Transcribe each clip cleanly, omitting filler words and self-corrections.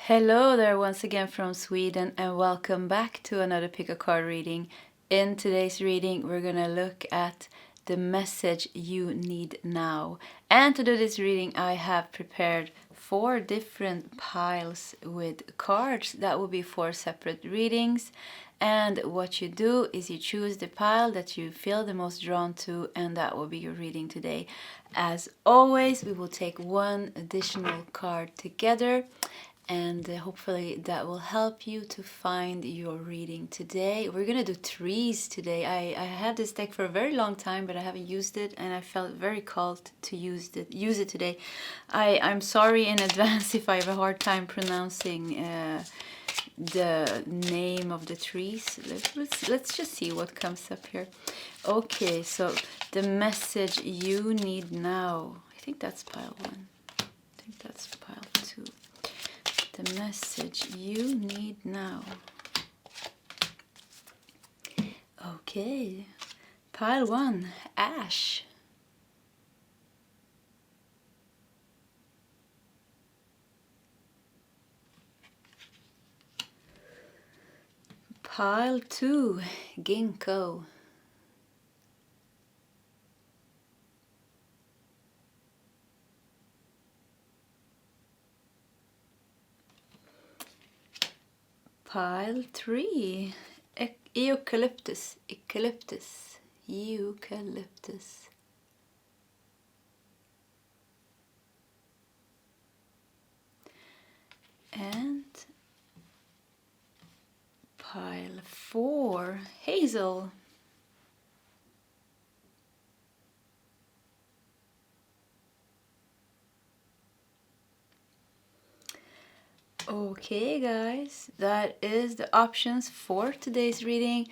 Hello there once again from Sweden and welcome back to another pick a card reading. In today's reading we're gonna look at the message you need now. And to do this reading I have prepared 4 different piles with cards. That will be 4 separate readings. And what you do is you choose the pile that you feel the most drawn to, and that will be your reading today. As always, we will take 1 additional card together, and hopefully that will help you to find your reading today. We're gonna do trees today. I had this deck for a very long time, but I haven't used it, and I felt very called to use it today. I'm sorry in advance if I have a hard time pronouncing the name of the trees. Let's just see what comes up here. Okay, so the message you need now. I think that's pile 1. I think that's pile 2. The message you need now. Okay, pile 1, ash. Pile 2, Ginko. Pile 3, Eucalyptus. And pile 4, Hazel. Okay guys, that is the options for today's reading.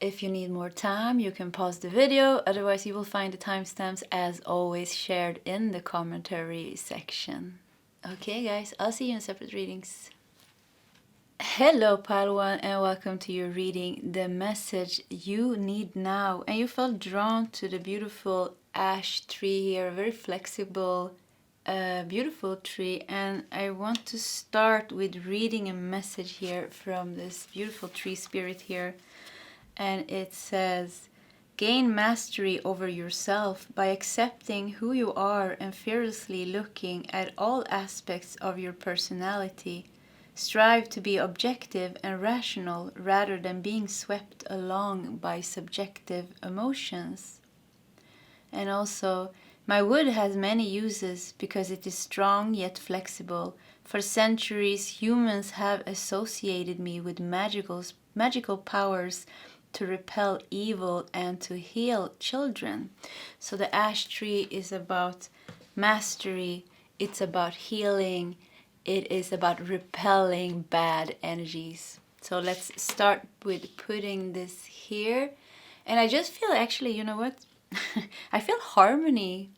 If you need more time, you can pause the video, otherwise you will find the timestamps as always shared in the commentary section. Okay guys, I'll see you in separate readings. Hello pile 1 and welcome to your reading, the message you need now. And you felt drawn to the beautiful ash tree here, very flexible, beautiful tree. And I want to start with reading a message here from this beautiful tree spirit here. And it says, gain mastery over yourself by accepting who you are and fearlessly looking at all aspects of your personality. Strive to be objective and rational rather than being swept along by subjective emotions. And also, my wood has many uses because it is strong yet flexible. For centuries, humans have associated me with magical powers to repel evil and to heal children. So the ash tree is about mastery, it's about healing, it is about repelling bad energies. So let's start with putting this here. And I just feel actually, you know what? I feel harmony.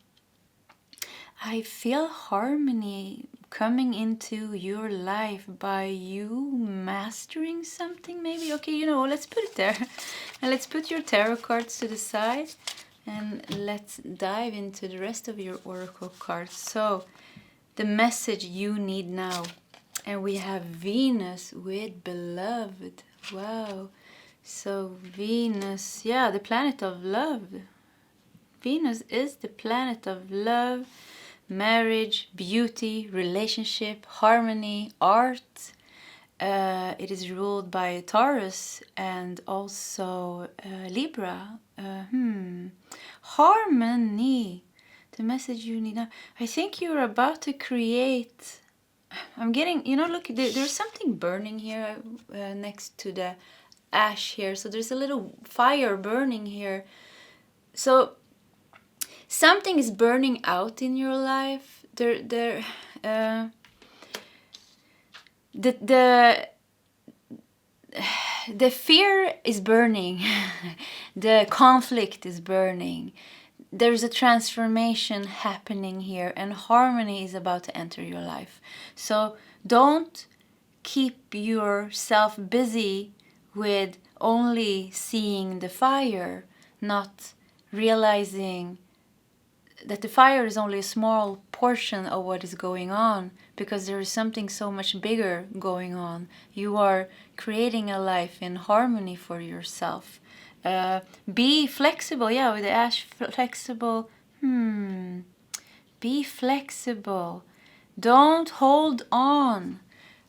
I feel harmony coming into your life by you mastering something maybe. Okay, you know, let's put it there. And let's put your tarot cards to the side. And let's dive into the rest of your oracle cards. So, the message you need now. And we have Venus with beloved. Wow. So Venus, yeah, the planet of love. Venus is the planet of love, marriage, beauty, relationship, harmony, art. It is ruled by Taurus and also Libra. Harmony. The message you need now. I think you're about to create. I'm getting, you know, look, there's something burning here next to the ash here. So there's a little fire burning here. So something is burning out in your life. The fear is burning. The conflict is burning. There's a transformation happening here, and harmony is about to enter your life. So don't keep yourself busy with only seeing the fire, not realizing that the fire is only a small portion of what is going on, because there is something so much bigger going on. You are creating a life in harmony for yourself. Be flexible, yeah, with the ash, flexible. Be flexible. Don't hold on.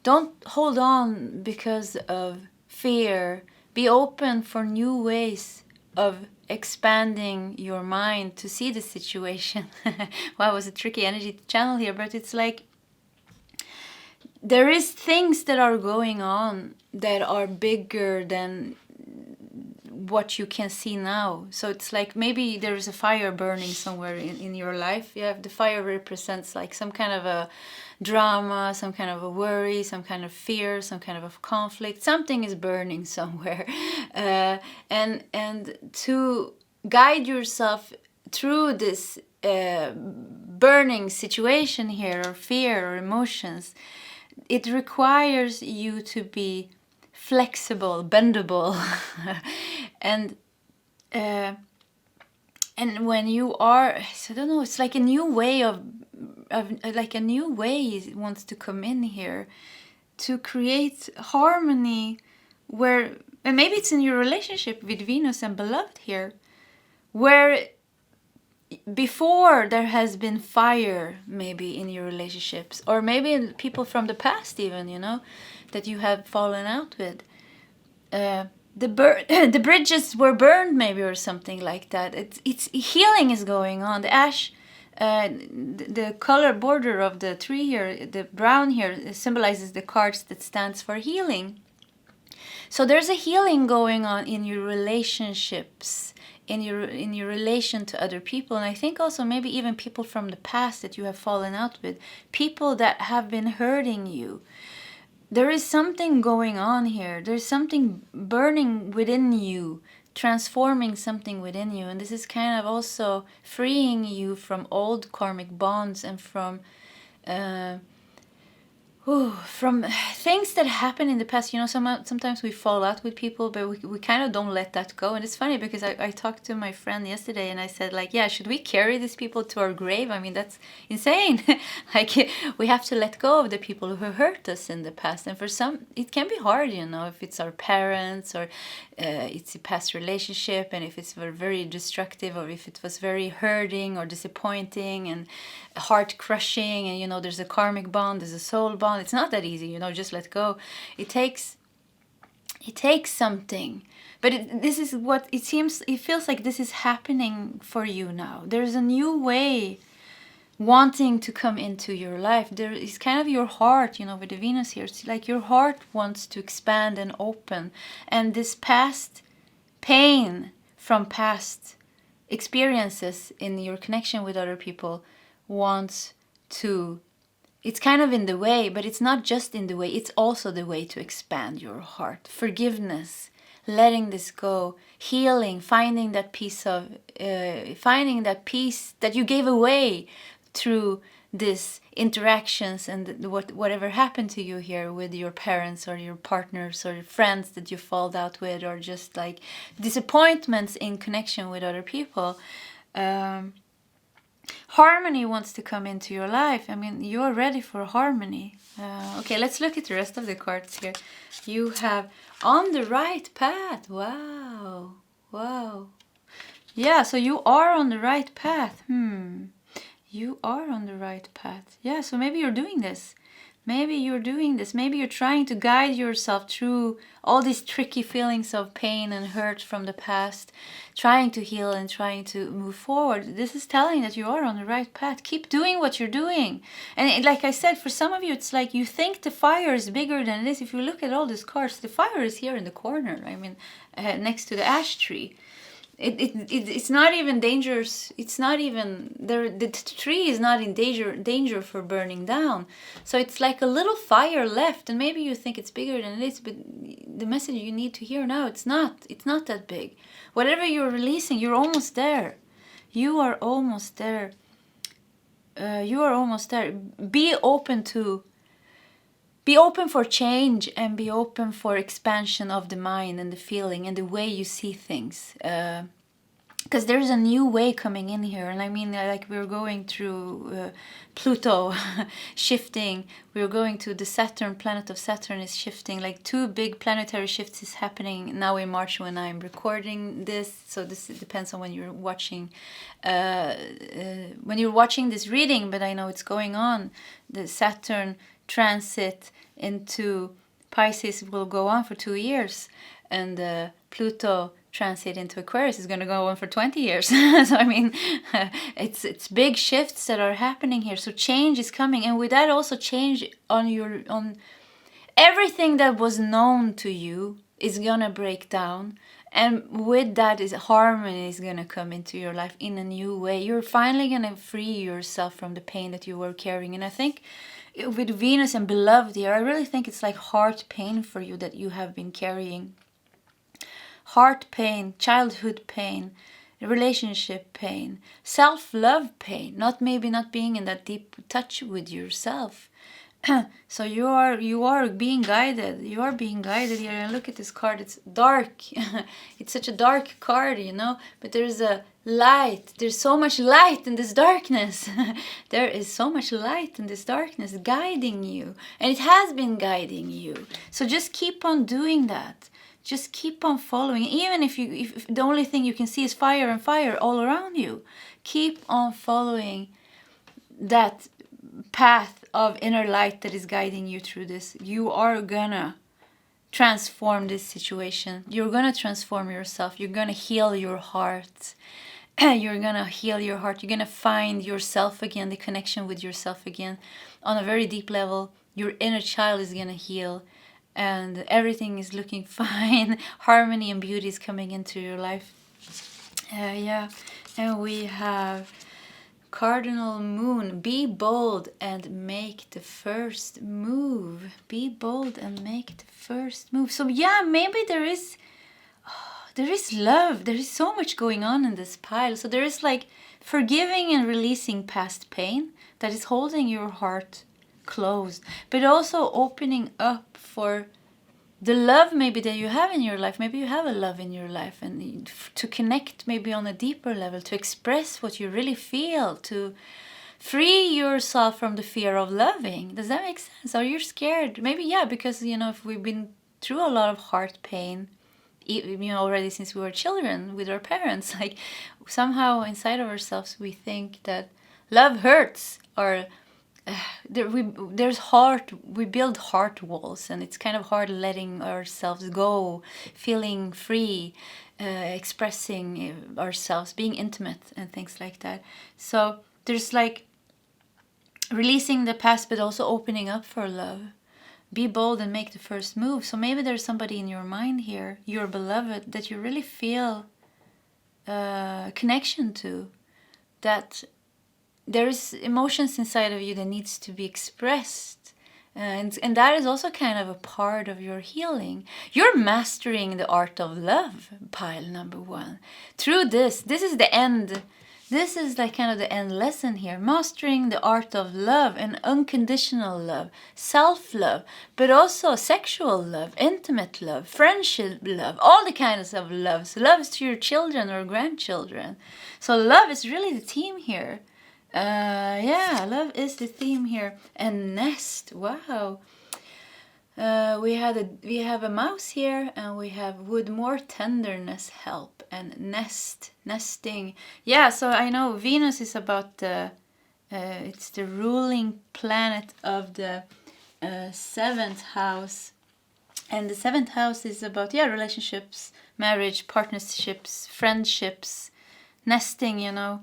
Don't hold on because of fear. Be open for new ways of expanding your mind to see the situation. Wow, it was a tricky energy channel here, but it's like there is things that are going on that are bigger than what you can see now. So it's like maybe there is a fire burning somewhere in your life. You have the fire represents like some kind of a drama, some kind of a worry, some kind of fear, some kind of a conflict. Something is burning somewhere, and to guide yourself through this burning situation here, or fear or emotions, it requires you to be flexible, bendable, and when you are, I don't know, it's like a new way of like a new way wants to come in here to create harmony, where, and maybe it's in your relationship with Venus and beloved here, where before there has been fire maybe in your relationships, or maybe in people from the past even, you know, that you have fallen out with. The bridges were burned maybe, or something like that. It's healing is going on. The ash, the color border of the tree here, the brown here, symbolizes the cards that stands for healing. So there's a healing going on in your relationships, in your relation to other people, and I think also maybe even people from the past that you have fallen out with, people that have been hurting you. There is something going on here. There's something burning within you, transforming something within you, and this is kind of also freeing you from old karmic bonds and from things that happened in the past. You know, sometimes we fall out with people, but we kind of don't let that go. And it's funny because I talked to my friend yesterday and I said, like, yeah, should we carry these people to our grave? I mean, that's insane. Like, we have to let go of the people who hurt us in the past. And for some, it can be hard, you know, if it's our parents, or it's a past relationship, and if it's very destructive, or if it was very hurting or disappointing and heart crushing, and, you know, there's a karmic bond, there's a soul bond. It's not that easy, you know, just let go. It takes something. But this is what it seems, it feels like this is happening for you now. There's a new way wanting to come into your life. There is kind of your heart, you know, with the Venus here. It's like your heart wants to expand and open. And this past pain from past experiences in your connection with other people wants to, it's kind of in the way, but it's not just in the way, it's also the way to expand your heart. Forgiveness, letting this go, healing, finding that peace that you gave away through these interactions, and whatever happened to you here with your parents or your partners or your friends that you falled out with, or just like disappointments in connection with other people. Harmony wants to come into your life. I mean, you are ready for harmony. Okay, let's look at the rest of the cards here. You have on the right path. Wow. Wow. Yeah, so you are on the right path. You are on the right path. Yeah, so maybe you're doing this. Maybe you're doing this. Maybe you're trying to guide yourself through all these tricky feelings of pain and hurt from the past, trying to heal and trying to move forward. This is telling that you are on the right path. Keep doing what you're doing. And like I said, for some of you, it's like you think the fire is bigger than it is. If you look at all these cards, the fire is here in the corner. I mean, next to the ash tree. It's not even dangerous. It's not even there. The tree is not in danger for burning down. So it's like a little fire left, and maybe you think it's bigger than it is, but the message you need to hear now, it's not that big. Whatever you're releasing, you're almost there. You are almost there. You are almost there. Be open for change, and be open for expansion of the mind and the feeling and the way you see things. because there's a new way coming in here. And I mean, like, we're going through Pluto shifting, we're going to the Saturn, planet of Saturn is shifting, like 2 big planetary shifts is happening now in March when I'm recording this. So this depends on when you're watching this reading, but I know it's going on. The Saturn transit into Pisces will go on for 2 years, and Pluto transit into Aquarius is going to go on for 20 years. So I mean, it's big shifts that are happening here. So change is coming, and with that also change on everything that was known to you is going to break down. And with that is harmony is going to come into your life in a new way. You're finally going to free yourself from the pain that you were carrying. And I think with Venus and beloved here, I really think it's like heart pain for you that you have been carrying. Heart pain, childhood pain, relationship pain, self-love pain, maybe not being in that deep touch with yourself. So you are being guided. You are being guided here. And look at this card. It's dark. It's such a dark card, you know. But there's a light. There's so much light in this darkness. There is so much light in this darkness guiding you. And it has been guiding you. So just keep on doing that. Just keep on following. Even if the only thing you can see is fire and fire all around you, keep on following that path of inner light that is guiding you through this. You are gonna transform this situation. You're gonna transform yourself. You're gonna heal your heart. You're gonna heal your heart. You're gonna find yourself again, the connection with yourself again on a very deep level. Your inner child is gonna heal. And everything is looking fine. Harmony and beauty is coming into your life. Yeah. And we have Cardinal Moon. Be bold and make the first move. Be bold and make the first move. So yeah, maybe there is love. There is so much going on in this pile. So there is like forgiving and releasing past pain that is holding your heart closed, but also opening up for the love maybe that you have in your life. Maybe you have a love in your life, and to connect maybe on a deeper level, to express what you really feel, to free yourself from the fear of loving. Does that make sense? Are you scared? Maybe, yeah, because, you know, if we've been through a lot of heart pain, you know, already since we were children with our parents, like somehow inside of ourselves we think that love hurts, or we build heart walls, and it's kind of hard letting ourselves go, feeling free, expressing ourselves, being intimate and things like that. So there's like releasing the past, but also opening up for love. Be bold and make the first move. So maybe there's somebody in your mind here, your beloved, that you really feel connection to, that there is emotions inside of you that needs to be expressed. And that is also kind of a part of your healing. You're mastering the art of love, pile number 1. Through this is the end. This is like kind of the end lesson here. Mastering the art of love and unconditional love, self-love, but also sexual love, intimate love, friendship love, all the kinds of loves. Loves to your children or grandchildren. So love is really the theme here. Yeah, love is the theme here. And nest, wow. We have a mouse here, and we have would more tenderness help, and nesting. Yeah, so I know Venus is about it's the ruling planet of the 7th house, and the 7th house is about relationships, marriage, partnerships, friendships, nesting. You know,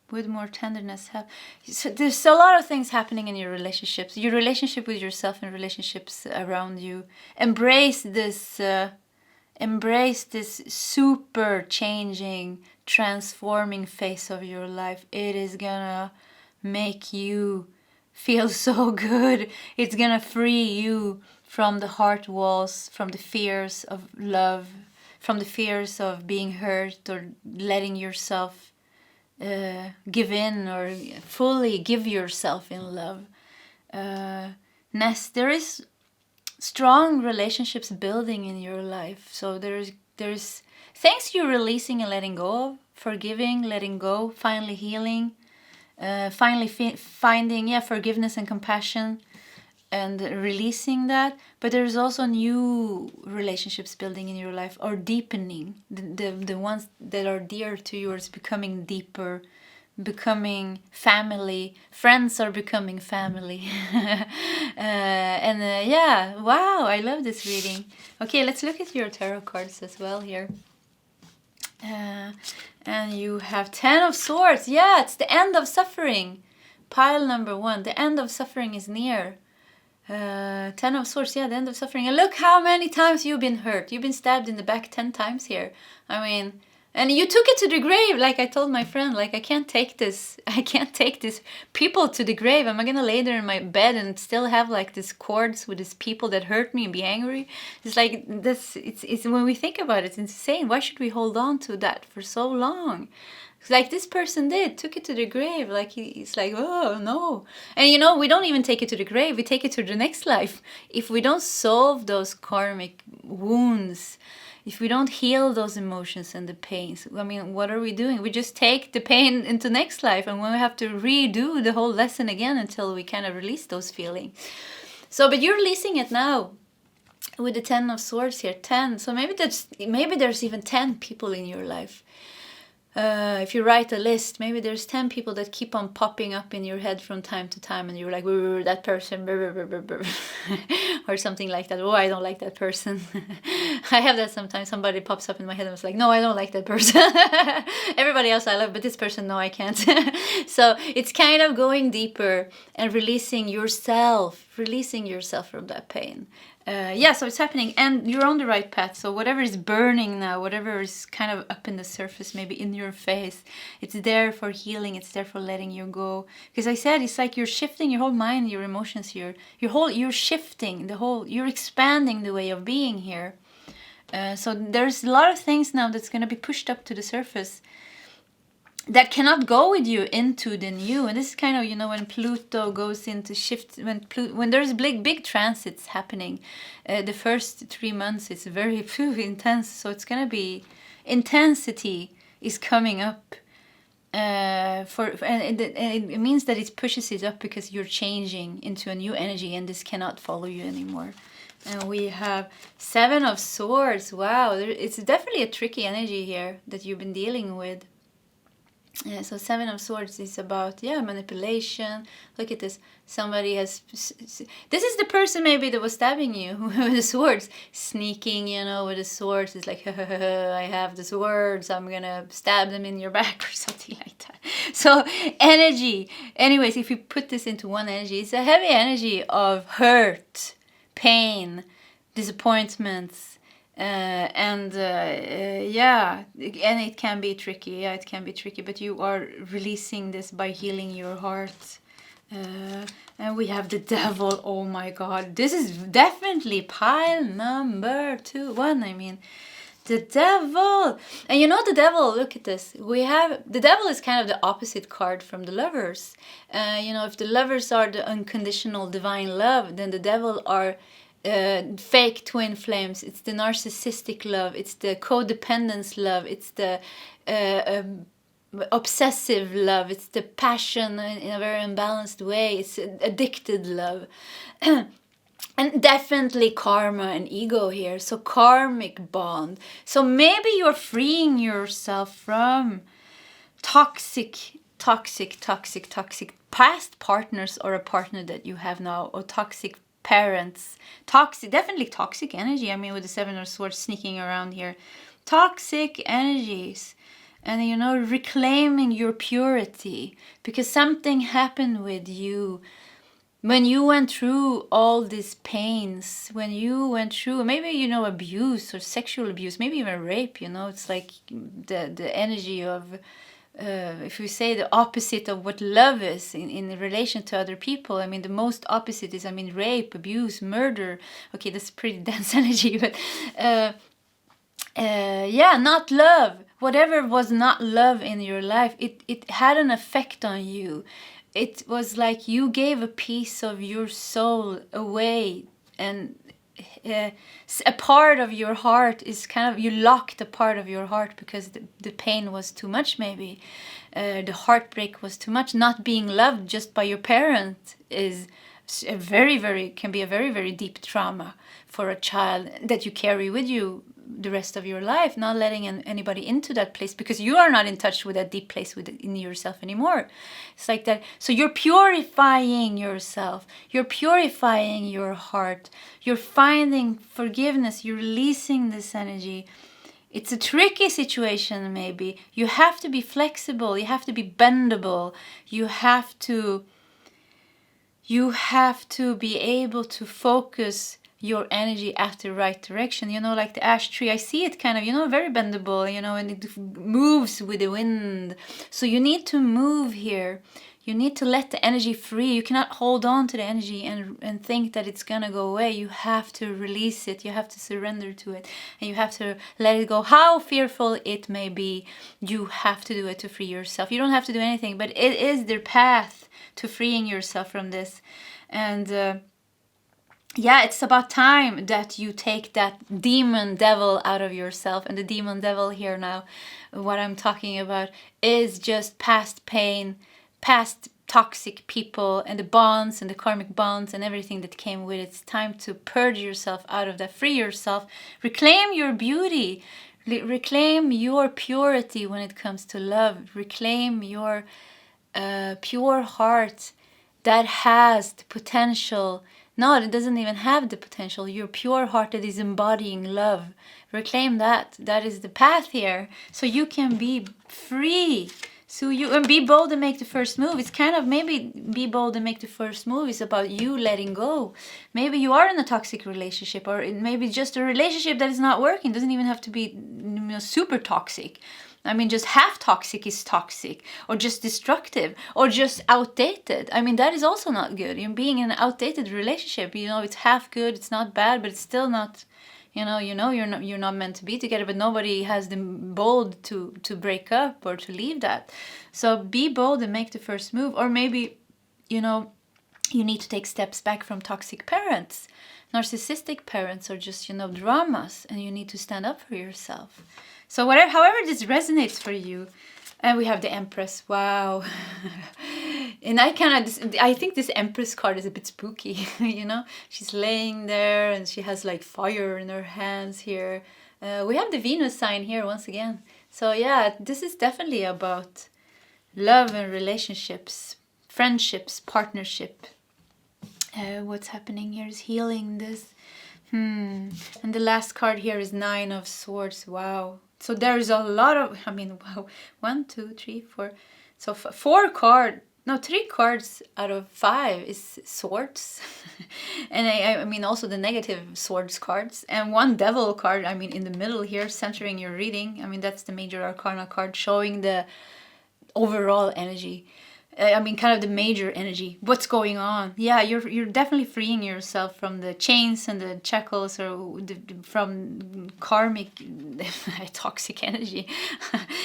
with more tenderness help. So there's a lot of things happening in your relationships, your relationship with yourself and relationships around you. Embrace this super changing, transforming phase of your life. It is gonna make you feel so good. It's gonna free you from the heart walls, from the fears of love, from the fears of being hurt or letting yourself give in or fully give yourself in love. There is strong relationships building in your life, so there is there's things you're releasing and letting go of, forgiving, letting go, finally healing, finally finding forgiveness and compassion, and releasing that. But there's also new relationships building in your life, or deepening. The ones that are dear to yours becoming deeper, becoming family. Friends are becoming family. Wow, I love this reading. Okay, let's look at your tarot cards as well here. And you have 10 of Swords. Yeah, it's the end of suffering. Pile number 1. The end of suffering is near. 10 of Swords, yeah, the end of suffering. And look how many times you've been hurt. You've been stabbed in the back 10 times here. I mean, and you took it to the grave. Like I told my friend, like, I can't take this. I can't take these people to the grave. Am I gonna lay there in my bed and still have like these cords with these people that hurt me and be angry? It's like this. It's when we think about it, it's insane. Why should we hold on to that for so long? Like this person took it to the grave. Like he's like, oh no. And you know, we don't even take it to the grave. We take it to the next life. If we don't solve those karmic wounds, if we don't heal those emotions and the pains, I mean, what are we doing? We just take the pain into next life, and when we have to redo the whole lesson again until we kind of release those feelings. So, but you're releasing it now with the 10 of Swords here, 10. So maybe there's even 10 people in your life. If you write a list, maybe there's 10 people that keep on popping up in your head from time to time, and you're like, that person, or something like that. Oh, I don't like that person. I have that sometimes. Somebody pops up in my head and it's like, no, I don't like that person. Everybody else I love, but this person, no, I can't. So it's kind of going deeper and releasing yourself from that pain. So it's happening, and you're on the right path. So whatever is burning now, whatever is kind of up in the surface, maybe in your face, it's there for healing. It's there for letting you go. Because I said it's like you're shifting your whole mind, your emotions here, you're shifting you're expanding the way of being here. So there's a lot of things now that's going to be pushed up to the surface that cannot go with you into the new. And this is kind of, you know, when Pluto goes into shift, when there's big transits happening, the first 3 months it's very intense. So it's gonna be, intensity is coming up, and it means that it pushes it up because you're changing into a new energy, and this cannot follow you anymore. And we have 7 of Swords. Wow, it's definitely a tricky energy here that you've been dealing with. So 7 of Swords is about, manipulation. Look at this. Somebody has... This is the person maybe that was stabbing you with the swords. Sneaking, you know, with the swords. It's like, I have the swords. I'm going to stab them in your back or something like that. So energy. Anyways, if you put this into one energy, it's a heavy energy of hurt, pain, disappointments. And it can be tricky. It can be tricky, but you are releasing this by healing your heart. And we have the Devil. Oh my God, this is definitely pile number 1. I mean, the Devil. And you know the Devil, look at this. We have, the Devil is kind of the opposite card from the Lovers. You know, if the Lovers are the unconditional divine love, then the Devil are fake twin flames. It's the narcissistic love, it's the codependence love, it's the obsessive love, it's the passion in a very imbalanced way, it's addicted love. And definitely karma and ego here, so karmic bond. So maybe you're freeing yourself from toxic past partners, or a partner that you have now, or toxic parents, definitely toxic energy. I mean, with the 7 of Swords sneaking around here, toxic energies. And you know, reclaiming your purity, because something happened with you when you went through all these pains, when you went through maybe, you know, abuse or sexual abuse, maybe even rape. You know, it's like the energy of if we say the opposite of what love is in relation to other people. I mean, the most opposite is, I mean, rape, abuse, murder. Okay, that's pretty dense energy, but not love. Whatever was not love in your life, it had an effect on you. It was like you gave a piece of your soul away, and a part of your heart is kind of, you locked a part of your heart because the pain was too much, maybe the heartbreak was too much. Not being loved just by your parent is a can be a very, very deep trauma for a child that you carry with you the rest of your life, not letting anybody into that place because you are not in touch with that deep place within yourself anymore. It's like that. So you're purifying yourself, you're purifying your heart, you're finding forgiveness, you're releasing this energy. It's a tricky situation, maybe. You have to be flexible, you have to be bendable, you have to be able to focus your energy at the right direction, like the ash tree. I see it kind of, very bendable, and it moves with the wind. So you need to move here. You need to let the energy free. You cannot hold on to the energy and think that it's gonna go away. You have to release it. You have to surrender to it. And you have to let it go. How fearful it may be, you have to do it to free yourself. You don't have to do anything, but it is the path to freeing yourself from this. And it's about time that you take that demon devil out of yourself. And the demon devil here now, what I'm talking about, is just past pain, past toxic people, and the bonds and the karmic bonds and everything that came with it. It's time to purge yourself out of that, free yourself, reclaim your beauty, reclaim your purity when it comes to love, reclaim your pure heart that has the potential. No, it doesn't even have the potential. Your pure heart that is embodying love. Reclaim that. That is the path here. So you can be free. So and be bold and make the first move. It's kind of, maybe be bold and make the first move is about you letting go. Maybe you are in a toxic relationship, or it may be just a relationship that is not working. It doesn't even have to be super toxic. I mean, just half toxic is toxic, or just destructive, or just outdated. I mean, that is also not good. You're being in an outdated relationship. It's half good, it's not bad, but it's still not. You're not meant to be together, but nobody has the bold to break up or to leave that. So be bold and make the first move. Or maybe, you need to take steps back from toxic parents, narcissistic parents, or just dramas, and you need to stand up for yourself. So however this resonates for you. And we have the Empress. Wow. And I think this Empress card is a bit spooky, She's laying there and she has like fire in her hands here. We have the Venus sign here once again. So yeah, this is definitely about love and relationships, friendships, partnership. What's happening here is healing this. And the last card here is Nine of Swords. Wow. So there's a lot of, wow, 1, 2, 3, 4. So 3 cards out of 5 is swords. And I mean also the negative swords cards. And 1 devil card, in the middle here, centering your reading. That's the major arcana card, showing the overall energy. Kind of the major energy. What's going on? Yeah, you're definitely freeing yourself from the chains and the shackles, or from karmic, toxic energy.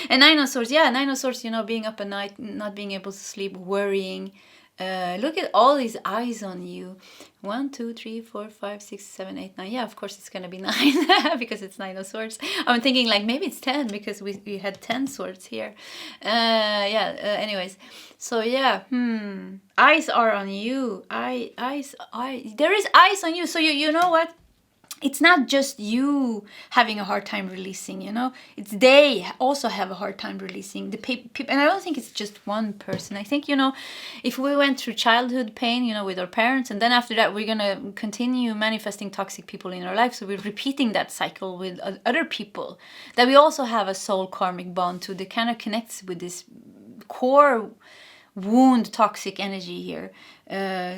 And 9 of Swords. Yeah, 9 of Swords. Being up at night, not being able to sleep, worrying. Look at all these eyes on you. 1, 2, 3, 4, 5, 6, 7, 8, 9. Yeah, of course it's gonna be 9 because it's 9 of Swords. I'm thinking like maybe it's 10 because we had 10 swords here. Anyways, so yeah. Eyes are on you. Eyes. There is eyes on you. So you know what? It's not just you having a hard time releasing, It's they also have a hard time releasing. The people, and I don't think it's just one person. I think, if we went through childhood pain, with our parents, and then after that we're going to continue manifesting toxic people in our life. So we're repeating that cycle with other people that we also have a soul karmic bond to, that kind of connects with this core wound toxic energy here.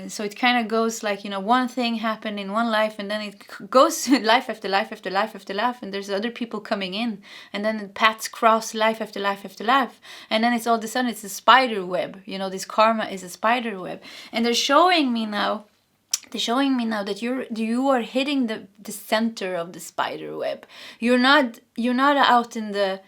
So it kind of goes like, one thing happened in one life, and then it goes life after life after life after life, and there's other people coming in, and then paths cross life after life after life, and then it's all of a sudden it's a spider web. This karma is a spider web, and they're showing me now that you are hitting the center of the spider web. You're not out in the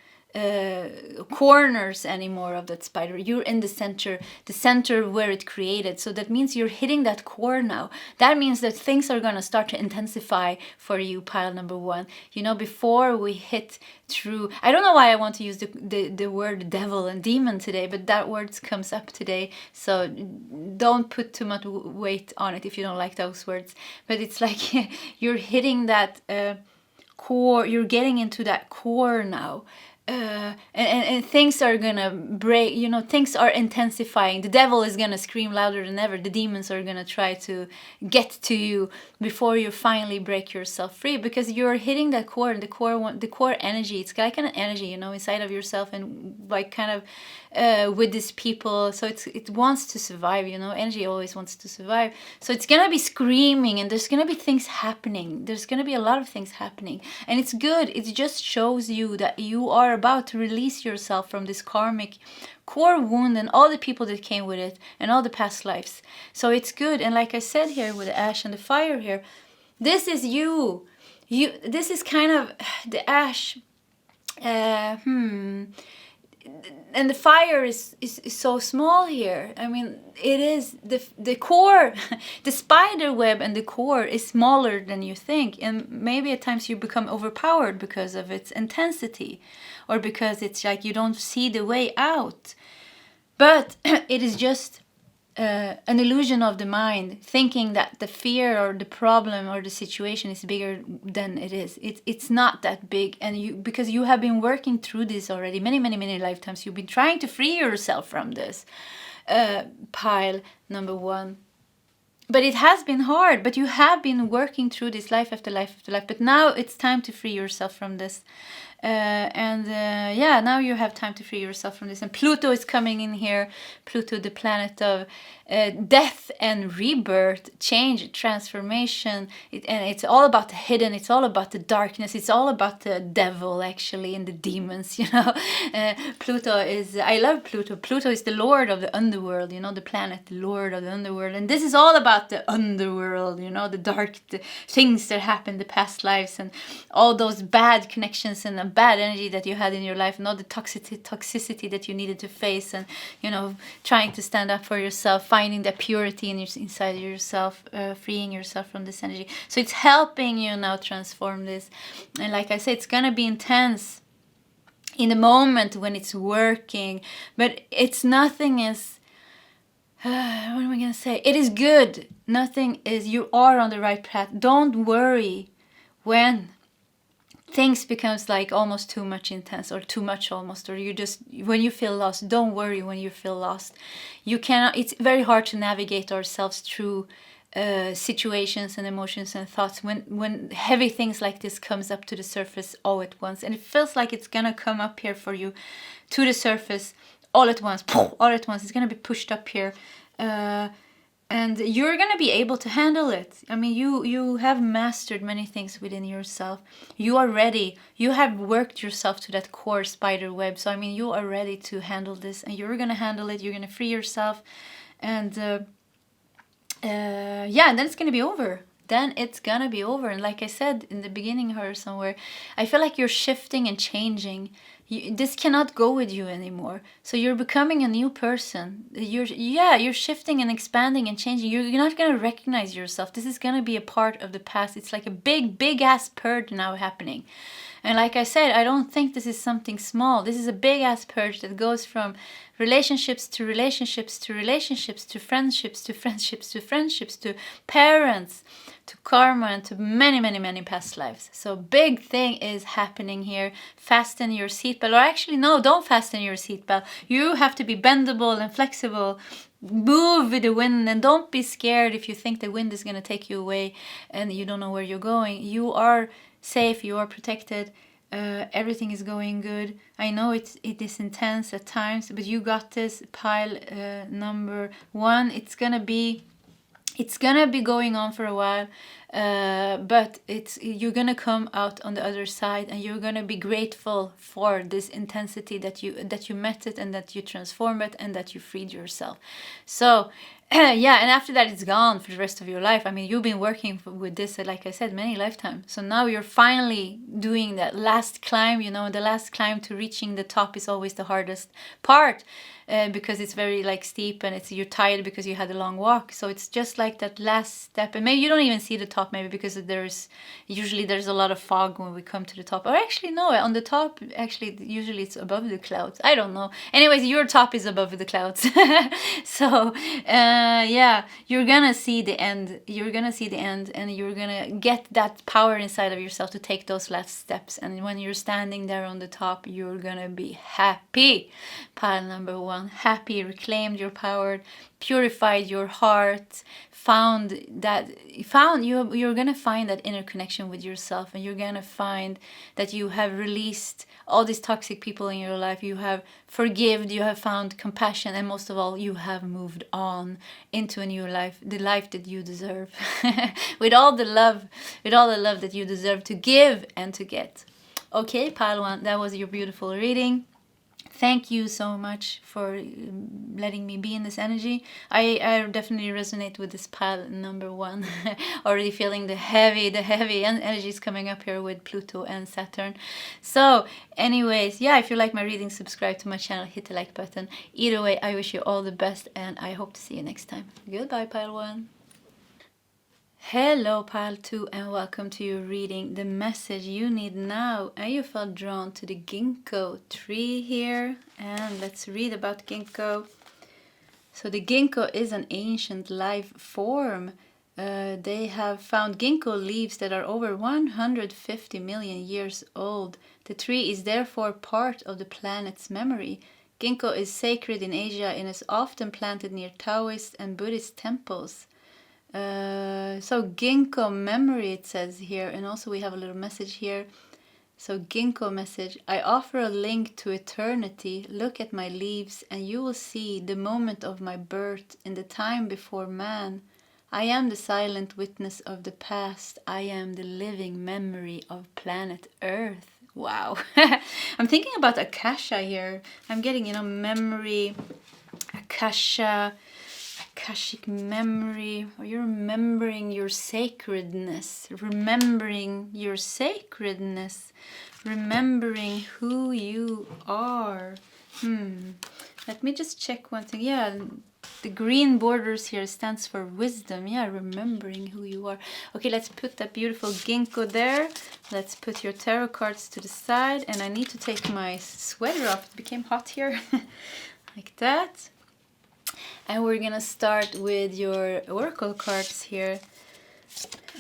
corners anymore of that spider. You're in the center where it created. So that means you're hitting that core now. That means that things are going to start to intensify for you, pile number 1. You know, before we hit through, I don't know why I want to use the word devil and demon today, but that word comes up today. So don't put too much weight on it if you don't like those words. But it's like you're hitting that core, you're getting into that core now. And things are gonna break, you know, things are intensifying. The devil is gonna scream louder than ever. The demons are gonna try to get to you before you finally break yourself free, because you're hitting that core, and the core energy, it's like an energy, you know, inside of yourself, and like kind of with these people. So it wants to survive, you know, energy always wants to survive. So it's gonna be screaming, and there's gonna be things happening. There's gonna be a lot of things happening, and it's good. It just shows you that you are about to release yourself from this karmic core wound and all the people that came with it and all the past lives. So it's good. And like I said here with the ash and the fire here, this is you. This is kind of the ash. And the fire is so small here. I mean, it is the core, the spider web and the core is smaller than you think. And maybe at times you become overpowered because of its intensity, or because it's like you don't see the way out. But it is just an illusion of the mind, thinking that the fear or the problem or the situation is bigger than it is. It's not that big, and because you have been working through this already many lifetimes. You've been trying to free yourself from this pile number 1. But it has been hard, but you have been working through this life after life after life. But now it's time to free yourself from this. Yeah, now you have time to free yourself from this. And Pluto is coming in here. Pluto, the planet of death and rebirth, change, transformation. And it's all about the hidden. It's all about the darkness. It's all about the devil, actually, and the demons, you know. Pluto is, I love Pluto. Pluto is the lord of the underworld, you know, the planet, the lord of the underworld. And this is all about the underworld, you know, the dark the things that happened the past lives, and all those bad connections and the bad energy that you had in your life, and all the toxicity that you needed to face, and, you know, trying to stand up for yourself, finding that purity inside yourself, freeing yourself from this energy. So it's helping you now transform this. And like I said, it's gonna be intense in the moment when it's working, but it's nothing is what am I gonna say? It is good. Nothing is, you are on the right path. Don't worry when things becomes like almost too much intense, or too much almost, or you just, when you feel lost. Don't worry when you feel lost. You cannot, it's very hard to navigate ourselves through situations and emotions and thoughts when heavy things like this comes up to the surface all at once, and it feels like it's gonna come up here for you to the surface all at once. All at once, it's gonna be pushed up here, and you're gonna be able to handle it. I mean, you have mastered many things within yourself. You are ready. You have worked yourself to that core spider web. So I mean, you are ready to handle this, and you're gonna handle it. You're gonna free yourself, and yeah, and then it's gonna be over. Then it's gonna be over. And like I said in the beginning or somewhere, I feel like you're shifting and changing. This cannot go with you anymore. So you're becoming a new person. You're shifting and expanding and changing. You're not gonna recognize yourself. This is gonna be a part of the past. It's like a big ass purge now happening. And like I said, I don't think this is something small. This is a big ass purge that goes from relationships to relationships to relationships to friendships to friendships to friendships to parents to karma and to many past lives. So big thing is happening here. Fasten your seatbelt. Or actually, no, don't fasten your seatbelt. You have to be bendable and flexible. Move with the wind, and don't be scared if you think the wind is going to take you away and you don't know where you're going. You are safe, you are protected, everything is going good. I know it is intense at times, but you got this. Pile number 1, it's gonna be going on for a while, but you're gonna come out on the other side, and you're gonna be grateful for this intensity that you met it, and that you transformed it, and that you freed yourself. So yeah, and after that, it's gone for the rest of your life. I mean, you've been working with this, like I said, many lifetimes. So now you're finally doing that last climb. You know, the last climb to reaching the top is always the hardest part, because it's very like steep, and you're tired because you had a long walk. So it's just like that last step, and maybe you don't even see the top, maybe because there's a lot of fog when we come to the top. Or actually, no, on the top, actually, usually it's above the clouds. I don't know. Anyways, your top is above the clouds. So yeah, you're gonna see the end. You're gonna see the end, and you're gonna get that power inside of yourself to take those last steps. And when you're standing there on the top, you're gonna be happy. Pile number 1, happy, reclaimed your power, purified your heart, you're gonna find that inner connection with yourself, and you're gonna find that you have released all these toxic people in your life. You have forgiven, you have found compassion, and most of all, you have moved on into a new life, the life that you deserve, with all the love that you deserve to give and to get. Okay, pile 1, that was your beautiful reading. Thank you so much for letting me be in this energy. I definitely resonate with this pile number 1. Already feeling the heavy energies coming up here with Pluto and Saturn. So anyways, yeah, if you like my reading, subscribe to my channel, hit the like button. Either way, I wish you all the best, and I hope to see you next time. Goodbye, pile 1. Hello, pile 2, and welcome to your reading, the message you need now. And you felt drawn to the Ginko tree here, and let's read about Ginko. So the Ginko is an ancient life form. They have found Ginko leaves that are over 150 million years old. The tree is therefore part of the planet's memory. Ginko is sacred in Asia and is often planted near Taoist and Buddhist temples. So Ginko memory, it says here, and also we have a little message here. So Ginko message: I offer a link to eternity. Look at my leaves and you will see the moment of my birth in the time before man. I am the silent witness of the past. I am the living memory of planet Earth. Wow. I'm thinking about Akasha here. I'm getting, memory, Akasha, Akashic memory, or you're remembering your sacredness, remembering who you are. Let me just check one thing. Yeah, the green borders here stands for wisdom. Yeah, remembering who you are. Okay, let's put that beautiful Ginko there. Let's put your tarot cards to the side, and I need to take my sweater off. It became hot here. Like that. And we're gonna start with your oracle cards here.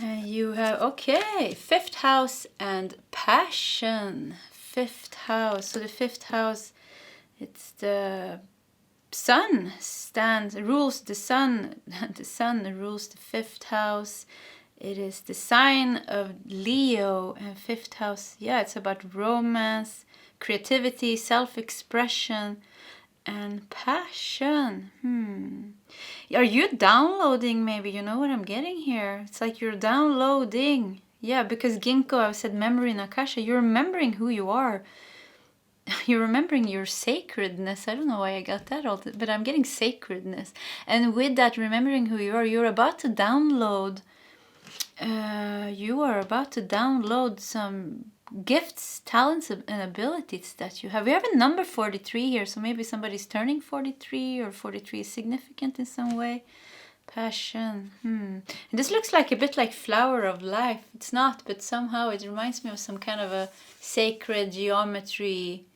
And you have, okay, 5th house and passion. 5th house. So the 5th house, it's the sun rules the sun. The sun rules the 5th house. It is the sign of Leo, and 5th house, yeah, it's about romance, creativity, self-expression, and passion. Are you downloading maybe? You know what I'm getting here? It's like you're downloading. Yeah, because Ginko, I said memory in Akasha. You're remembering who you are. You're remembering your sacredness. I don't know why I got that all, but I'm getting sacredness. And with that, remembering who you are, you're about to download. You are about to download some gifts, talents, and abilities that you have. We have a number 43 here, so maybe somebody's turning 43, or 43 is significant in some way. Passion. And this looks like a bit like flower of life. It's not, but somehow it reminds me of some kind of a sacred geometry.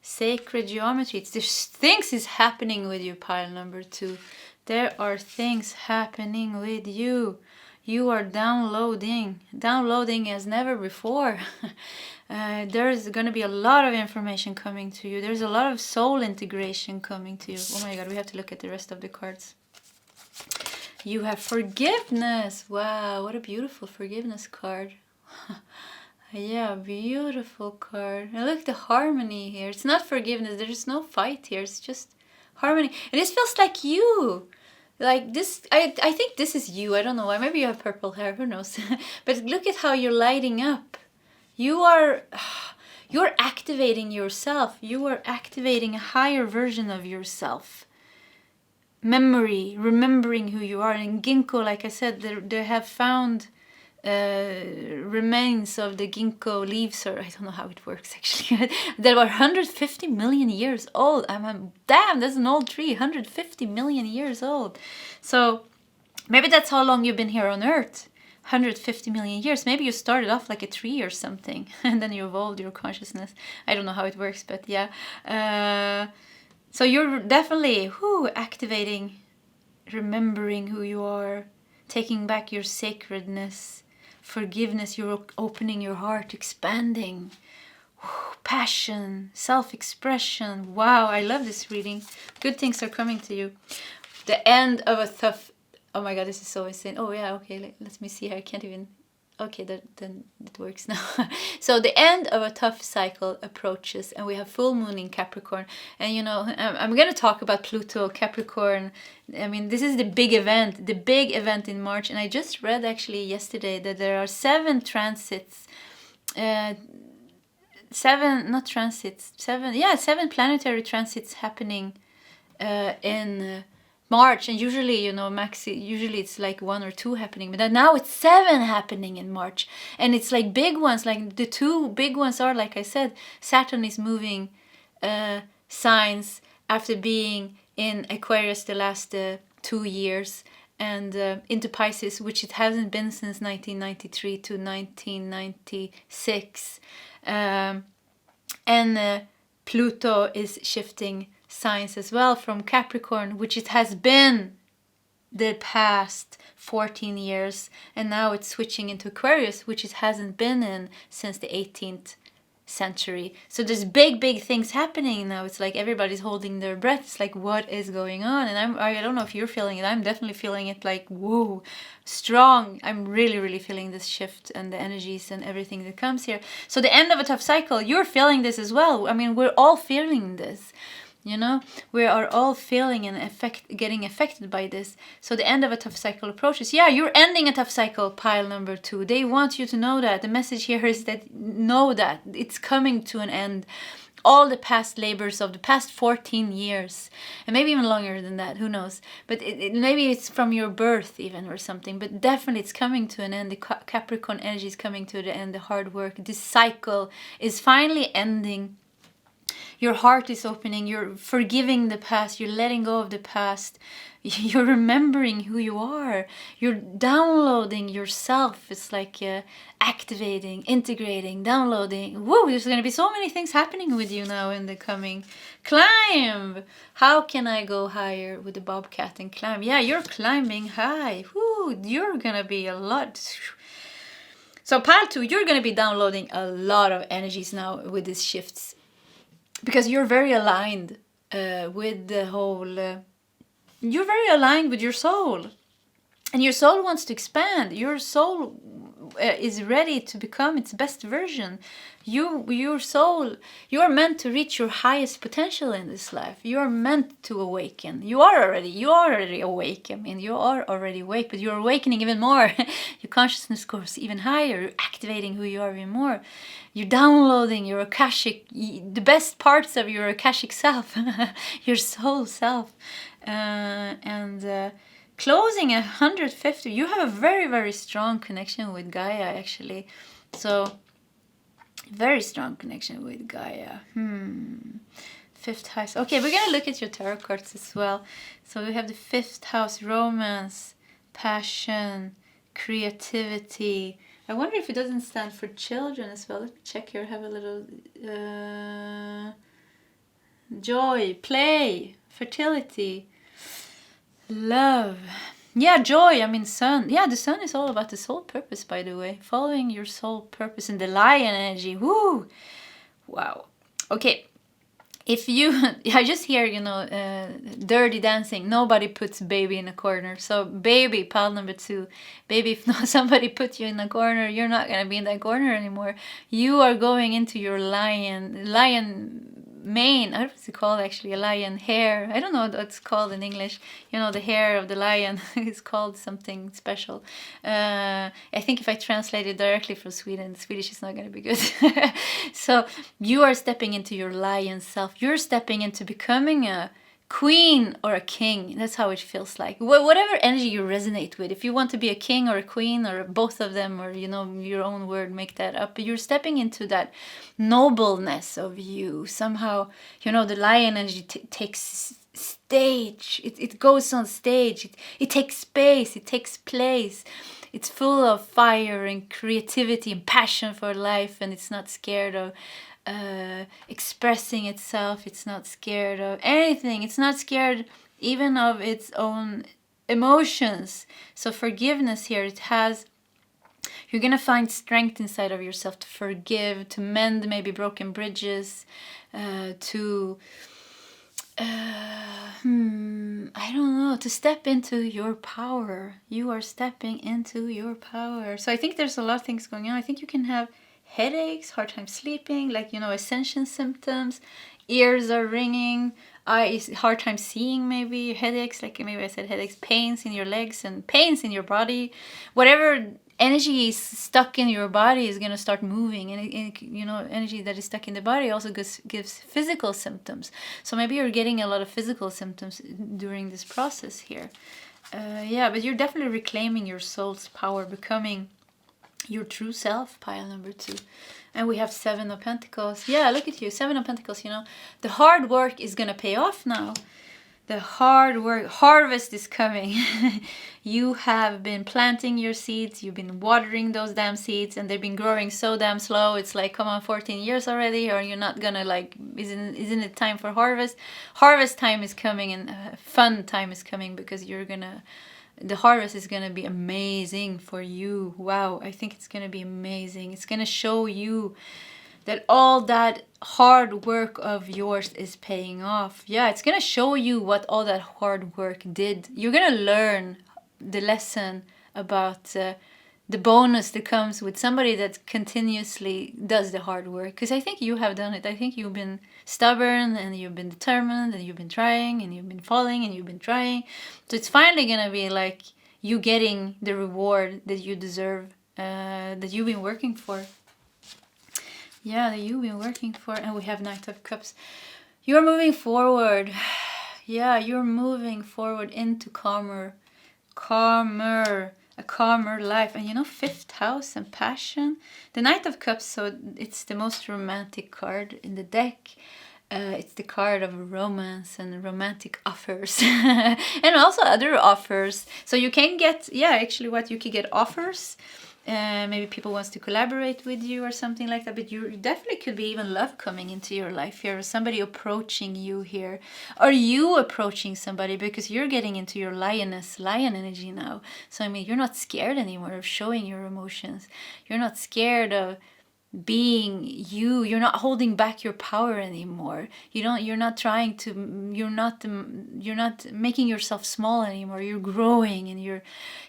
There's things is happening with you, pile number 2. There are things happening with you. You are downloading as never before. There's going to be a lot of information coming to you. There's a lot of soul integration coming to you. Oh my God, we have to look at the rest of the cards. You have forgiveness. Wow, what a beautiful forgiveness card. Yeah, beautiful card. And look, the harmony here. It's not forgiveness. There's no fight here. It's just harmony. And this feels like you. Like this, I think this is you. I don't know why. Maybe you have purple hair. Who knows? But look at how you're lighting up. You're activating yourself. You are activating a higher version of yourself. memory, remembering who you are. In Ginko, like I said, they have found remains of the Ginko leaves, or I don't know how it works actually. They were 150 million years old. Damn, that's an old tree, 150 million years old. So maybe that's how long you've been here on Earth. 150 million years. Maybe you started off like a tree or something, and then you evolved your consciousness. I don't know how it works, but yeah. So you're definitely activating, remembering who you are, taking back your sacredness, forgiveness. You're opening your heart, expanding. Passion, self-expression. Wow, I love this reading. Good things are coming to you. The end of a tough... Oh my god, this is so insane. Oh yeah, okay, let me see here. I can't even... Okay, then it works now. So the end of a tough cycle approaches, and we have full moon in Capricorn. And you know, I'm going to talk about Pluto, Capricorn. I mean, this is the big event in March. And I just read actually yesterday that there are 7 transits, 7 planetary transits happening in March. And usually, you know, usually it's like 1 or 2 happening, but now it's 7 happening in March. And it's like big ones, like the 2 big ones are, like I said, Saturn is moving signs after being in Aquarius the last 2 years, and into Pisces, which it hasn't been since 1993 to 1996. And Pluto is shifting signs as well from Capricorn, which it has been the past 14 years, and now it's switching into Aquarius, which it hasn't been in since the 18th century. So there's big things happening now. It's like everybody's holding their breath. It's like, what is going on? And I don't know if you're feeling it. I'm definitely feeling it, like, whoa, strong. I'm really feeling this shift and the energies and everything that comes here. So the end of a tough cycle, you're feeling this as well. I mean, we're all feeling this. You know, we are all feeling and getting affected by this. So the end of a tough cycle approaches. Yeah, you're ending a tough cycle, pile number 2. They want you to know that. The message here is that know that it's coming to an end. All the past labors of the past 14 years, and maybe even longer than that, who knows. But maybe it's from your birth even or something, but definitely it's coming to an end. The Capricorn energy is coming to the end. The hard work, this cycle is finally ending. Your heart is opening, you're forgiving the past, you're letting go of the past, you're remembering who you are, you're downloading yourself. It's like activating, integrating, downloading. Whoa, there's going to be so many things happening with you now in the coming climb. How can I go higher with the bobcat and climb? Yeah, you're climbing high. Whoo, you're going to be a lot. So pile 2, you're going to be downloading a lot of energies now with these shifts. Because you're very aligned with the whole... you're very aligned with your soul. And your soul wants to expand. Your soul is ready to become its best version. Your soul, you are meant to reach your highest potential in this life. You are meant to awaken. You are already awake. I mean, you are already awake, but you're awakening even more. Your consciousness goes even higher. You're activating who you are even more. You're downloading your Akashic, the best parts of your Akashic self, your soul self. Closing 150, you have a very strong connection with Gaia, actually. So, very strong connection with Gaia. 5th house. Okay, we're going to look at your tarot cards as well. So we have the 5th house, romance, passion, creativity. I wonder if it doesn't stand for children as well. Let me check here. I have a little joy, play, fertility, love. Yeah, joy. I mean, sun. Yeah, the sun is all about the soul purpose, by the way. Following your soul purpose and the lion energy. Woo! Wow. Okay. If you... I just hear, you know, dirty dancing. Nobody puts baby in a corner. So, baby, pile number 2. Baby, if not somebody put you in a corner, you're not going to be in that corner anymore. You are going into your lion mane. What is it called, actually? A lion hair. I don't know what it's called in English. You know, the hair of the lion is called something special. I think if I translate it directly from Swedish is not going to be good. So you are stepping into your lion self. You're stepping into becoming a queen or a king. That's how it feels like. Whatever energy you resonate with. If you want to be a king or a queen or both of them, or, you know, your own word, make that up. But you're stepping into that nobleness of you. Somehow, you know, the lion energy takes stage. It goes on stage. It takes space. It takes place. It's full of fire and creativity and passion for life, and it's not scared of expressing itself. It's not scared of anything. It's not scared even of its own emotions. So forgiveness here, you're gonna find strength inside of yourself to forgive, to mend maybe broken bridges, I don't know, to step into your power. You are stepping into your power. So I think there's a lot of things going on. I think you can have headaches, hard time sleeping, like, you know, ascension symptoms, ears are ringing, eyes, hard time seeing, maybe headaches, like maybe I said headaches, pains in your legs and pains in your body. Whatever energy is stuck in your body is going to start moving, and you know, energy that is stuck in the body also gives physical symptoms. So maybe you're getting a lot of physical symptoms during this process here. Yeah, but you're definitely reclaiming your soul's power, becoming your true self, pile number 2. And we have 7 of Pentacles. Yeah, look at you, 7 of Pentacles, you know. The hard work is going to pay off now. The hard work, harvest is coming. You have been planting your seeds, you've been watering those damn seeds, and they've been growing so damn slow. It's like, come on, 14 years already, or you're not gonna, like, isn't it time for harvest? Harvest time is coming, and fun time is coming, because the harvest is gonna be amazing for you. Wow, I think it's gonna be amazing. It's gonna show you that all that hard work of yours is paying off. Yeah, it's gonna show you what all that hard work did. You're gonna learn the lesson about the bonus that comes with somebody that continuously does the hard work. Because I think you have done it. I think you've been stubborn, and you've been determined, and you've been trying, and you've been falling, and you've been trying. So it's finally gonna be like you getting the reward that you deserve, that you've been working for. Yeah, that you've been working for. And we have Knight of Cups. You're moving forward. Yeah, you're moving forward into a calmer life. And you know, 5th house and passion. The Knight of Cups, so it's the most romantic card in the deck. It's the card of romance and romantic offers. And also other offers. So you can get, yeah, actually what you can get offers. Maybe people wants to collaborate with you or something like that, but you definitely could be even love coming into your life here, or somebody approaching you here, or you approaching somebody, because you're getting into your lion energy now. So I mean, you're not scared anymore of showing your emotions. You're not scared of being you. You're not holding back your power anymore. You're not making yourself small anymore. You're growing, and you're,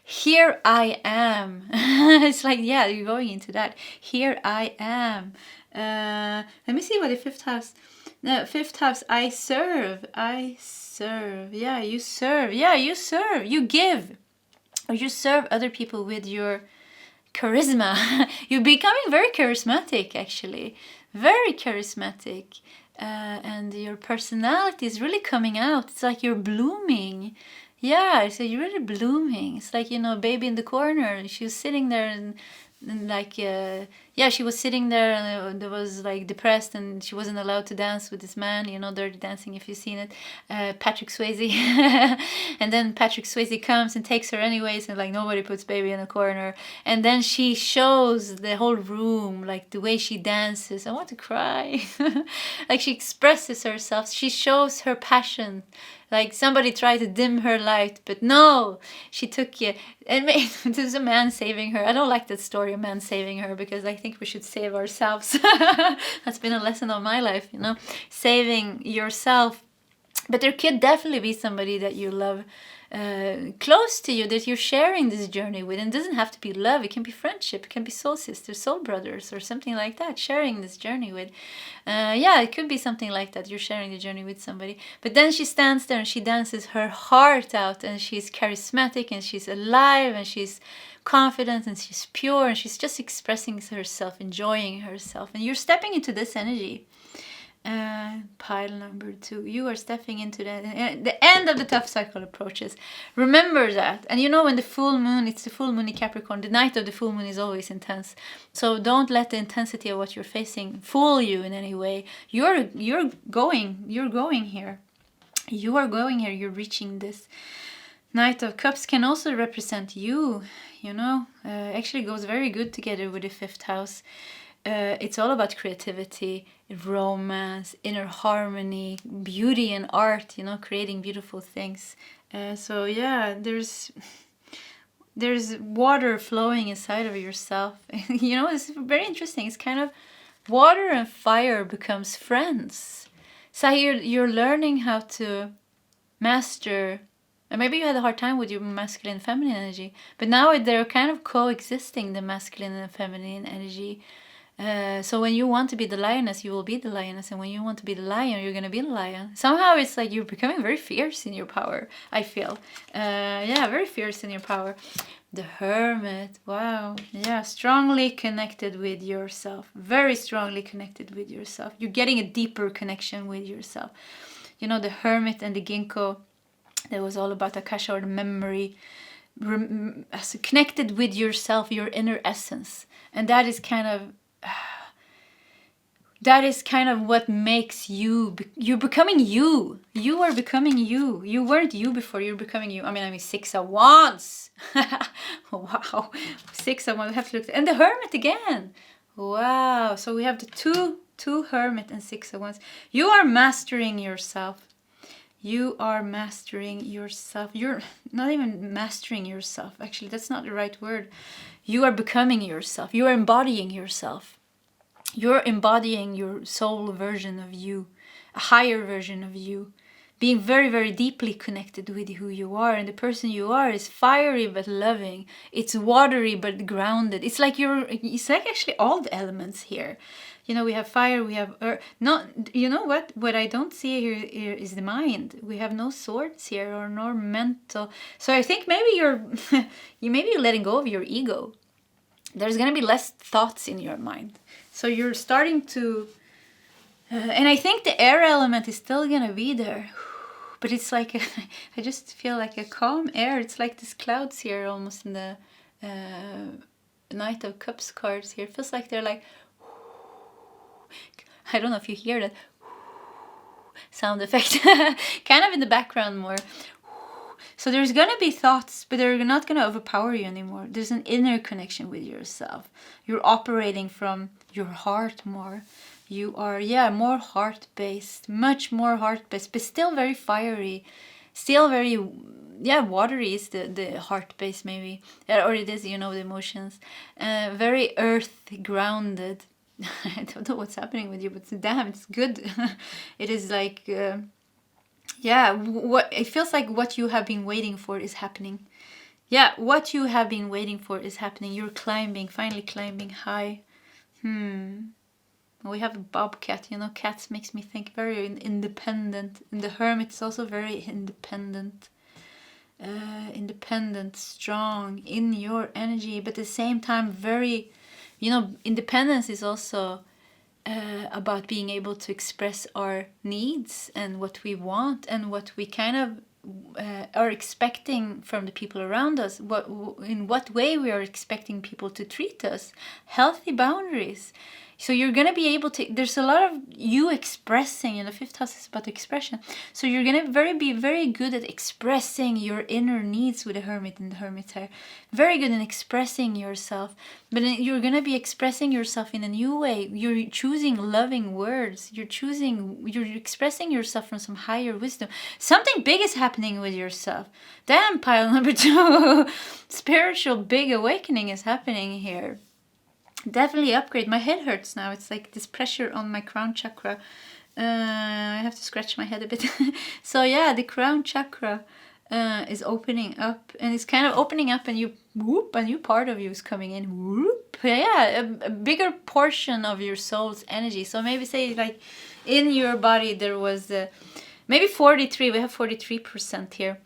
here I am. It's like, yeah, you're going into that. Here I am. Let me see what the 5th house. No, 5th house, I serve. Yeah, you serve. Yeah, you serve. You give. Or you serve other people with your charisma. You're becoming very charismatic, actually. Very charismatic. And your personality is really coming out. It's like you're blooming. Yeah, so you're really blooming. It's like, you know, baby in the corner. She was sitting there and like, yeah, she was sitting there, and there was like depressed, and she wasn't allowed to dance with this man, you know, Dirty Dancing, if you've seen it, Patrick Swayze. And then Patrick Swayze comes and takes her anyways, and like nobody puts baby in a corner. And then she shows the whole room, like the way she dances. I want to cry. Like she expresses herself. She shows her passion. Like somebody tried to dim her light, but no, she took it. And there's a man saving her. I don't like that story, a man saving her, because I think we should save ourselves. That's been a lesson of my life, you know, saving yourself. But there could definitely be somebody that you love close to you, that you're sharing this journey with. And it doesn't have to be love. It can be friendship. It can be soul sisters, soul brothers, or something like that, sharing this journey with. Yeah, it could be something like that. You're sharing the journey with somebody. But then she stands there and she dances her heart out, and she's charismatic, and she's alive, and she's confident, and she's pure, and she's just expressing herself, enjoying herself. And you're stepping into this energy. Pile number 2. You are stepping into the end of the tough cycle approaches. Remember that. And you know, when the full moon, it's the full moon in Capricorn, the night of the full moon is always intense. So don't let the intensity of what you're facing fool you in any way. You're going here. You are going here. You're reaching this. Knight of Cups can also represent you, you know. Actually goes very good together with the 5th house. It's all about creativity, romance, inner harmony, beauty and art, you know, creating beautiful things. So yeah, there's water flowing inside of yourself. You know, it's very interesting. It's kind of water and fire becomes friends. So you're learning how to master. And maybe you had a hard time with your masculine and feminine energy, but now they're kind of coexisting, the masculine and feminine energy. So when you want to be the lioness, you will be the lioness. And when you want to be the lion, you're going to be the lion. Somehow it's like you're becoming very fierce in your power, I feel. Yeah, very fierce in your power. The Hermit, wow. Yeah, strongly connected with yourself. Very strongly connected with yourself. You're getting a deeper connection with yourself. You know, the Hermit and the Ginko, that was all about Akasha, or the memory, connected with yourself, your inner essence. And that is kind of what makes you. You're becoming you. You are becoming you. You weren't you before. You're becoming you. I mean, 6 of Wands. Wow, 6 of Wands. We have to look. And the Hermit again. Wow. So we have the two Hermit and 6 of Wands. You are mastering yourself. You are mastering yourself. You're not even mastering yourself. Actually, that's not the right word. You are becoming yourself. You are embodying yourself. You're embodying your soul version of you, a higher version of you, being very, very deeply connected with who you are. And the person you are is fiery but loving. It's watery but grounded. It's like actually all the elements here. You know, we have fire, we have earth. No, you know what? What I don't see here is the mind. We have no swords here, or no mental. So I think maybe you're letting go of your ego. There's gonna be less thoughts in your mind. So you're starting to, and I think the air element is still gonna be there, but it's like I just feel like a calm air. It's like these clouds here, almost in the Knight of Cups cards here. It feels like they're like. I don't know if you hear that sound effect, kind of in the background more. So there's gonna be thoughts, but they're not gonna overpower you anymore. There's an inner connection with yourself. You're operating from your heart more. You are, more heart-based, much more heart-based, but still very fiery, still very, watery is the heart-based maybe, or it is, you know, the emotions, very earth-grounded. I don't know what's happening with you, but damn, it's good. It is like, what it feels like what you have been waiting for is happening. Yeah, what you have been waiting for is happening. You're finally climbing high. We have a bobcat, you know, cats makes me think very independent. And the Hermit is also very independent. Strong in your energy, but at the same time very... You know, independence is also about being able to express our needs and what we want and what we kind of are expecting from the people around us. In what way we are expecting people to treat us. Healthy boundaries. So you're going to be able to... There's a lot of you expressing, and the 5th house is about expression. So you're going to be very good at expressing your inner needs with the Hermit and the Hermit's hair. Very good in expressing yourself. But you're going to be expressing yourself in a new way. You're choosing loving words. You're expressing yourself from some higher wisdom. Something big is happening with yourself. Damn, pile number 2. Spiritual big awakening is happening here. Definitely upgrade. My head hurts now. It's like this pressure on my crown chakra. I have to scratch my head a bit. So yeah, the crown chakra is opening up, and it's kind of opening up, and a new part of you is coming in. Whoop. Yeah, a bigger portion of your soul's energy. So maybe say like in your body there was maybe 43. We have 43% here.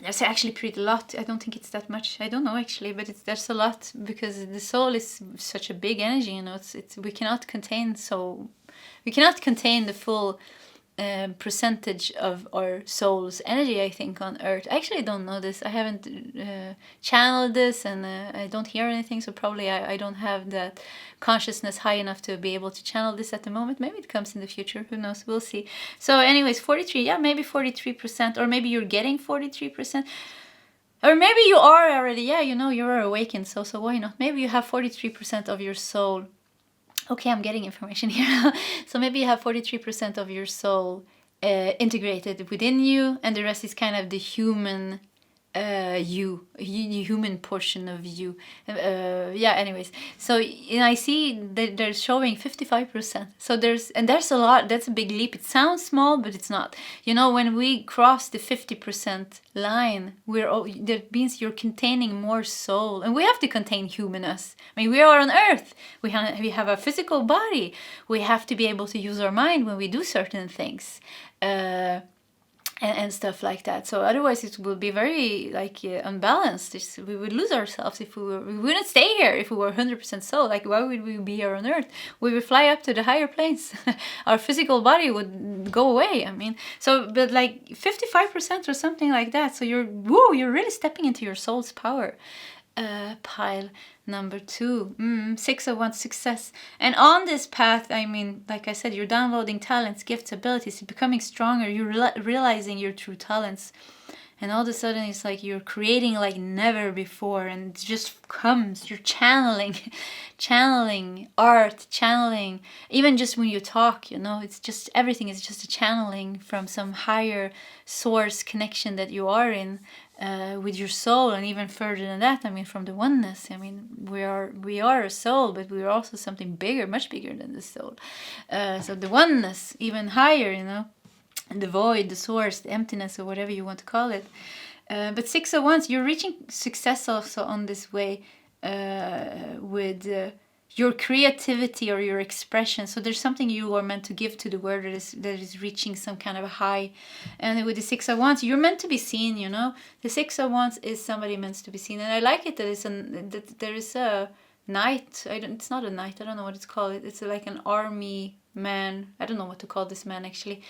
There's actually pretty lot. I don't think it's that much. I don't know actually, but there's a lot, because the soul is such a big energy. You know, we cannot contain the full percentage of our soul's energy, I think, on Earth. I actually don't know this. I haven't channeled this, and I don't hear anything, so probably I don't have that consciousness high enough to be able to channel this at the moment. Maybe it comes in the future. Who knows? We'll see. So anyways, 43, yeah, maybe 43%, or maybe you're getting 43%. Or maybe you are already, yeah, you know, you're awakened, so why not? Maybe you have 43% of your soul. Okay, I'm getting information here. So maybe you have 43% of your soul integrated within you, and the rest is kind of the human human portion of you. Yeah, anyways. So I see that they're showing 55%. So there's a lot. That's a big leap. It sounds small, but it's not. You know, when we cross the 50% line, that means you're containing more soul, and we have to contain human us. I mean, we are on Earth. We have a physical body. We have to be able to use our mind when we do certain things. And stuff like that. So otherwise it will be very unbalanced. We would lose ourselves if we wouldn't stay here if we were 100% soul. Like, why would we be here on Earth? We would fly up to the higher planes. Our physical body would go away. I mean, so, but like 55% or something like that. So you're really stepping into your soul's power. Pile number 2, 6 of Wands, success. And on this path, I mean, like I said, you're downloading talents, gifts, abilities, you're becoming stronger, you're realizing your true talents, and all of a sudden it's like you're creating like never before, and it just comes. You're channeling art, channeling, even just when you talk, you know, it's just, everything is just a channeling from some higher source connection that you are in with your soul. And even further than that, I mean, from the oneness. I mean, we are a soul, but we are also something bigger, much bigger than the soul. So the oneness, even higher, you know, the void, the source, the emptiness, or whatever you want to call it. But 6 of Wands, you're reaching success also on this way with your creativity or your expression. So there's something you are meant to give to the world that is reaching some kind of a high. And with the 6 of Wands, you're meant to be seen, you know. The 6 of Wands is somebody meant to be seen. And I like it that there is a knight. It's not a knight, I don't know what it's called. It's like an army man. I don't know what to call this man actually.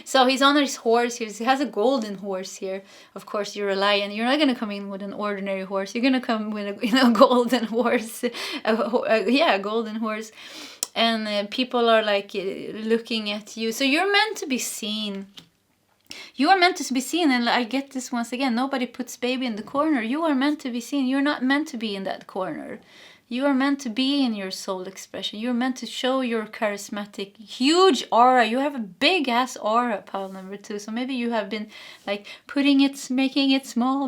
So he's on his horse. He has a golden horse here. Of course, you're a lion. You're not going to come in with an ordinary horse. You're going to come with a golden horse. A golden horse. And people are like looking at you. So you're meant to be seen. You are meant to be seen. And I get this once again. Nobody puts baby in the corner. You are meant to be seen. You're not meant to be in that corner. You are meant to be in your soul expression. You're meant to show your charismatic, huge aura. You have a big ass aura, pile number 2. So maybe you have been like making it small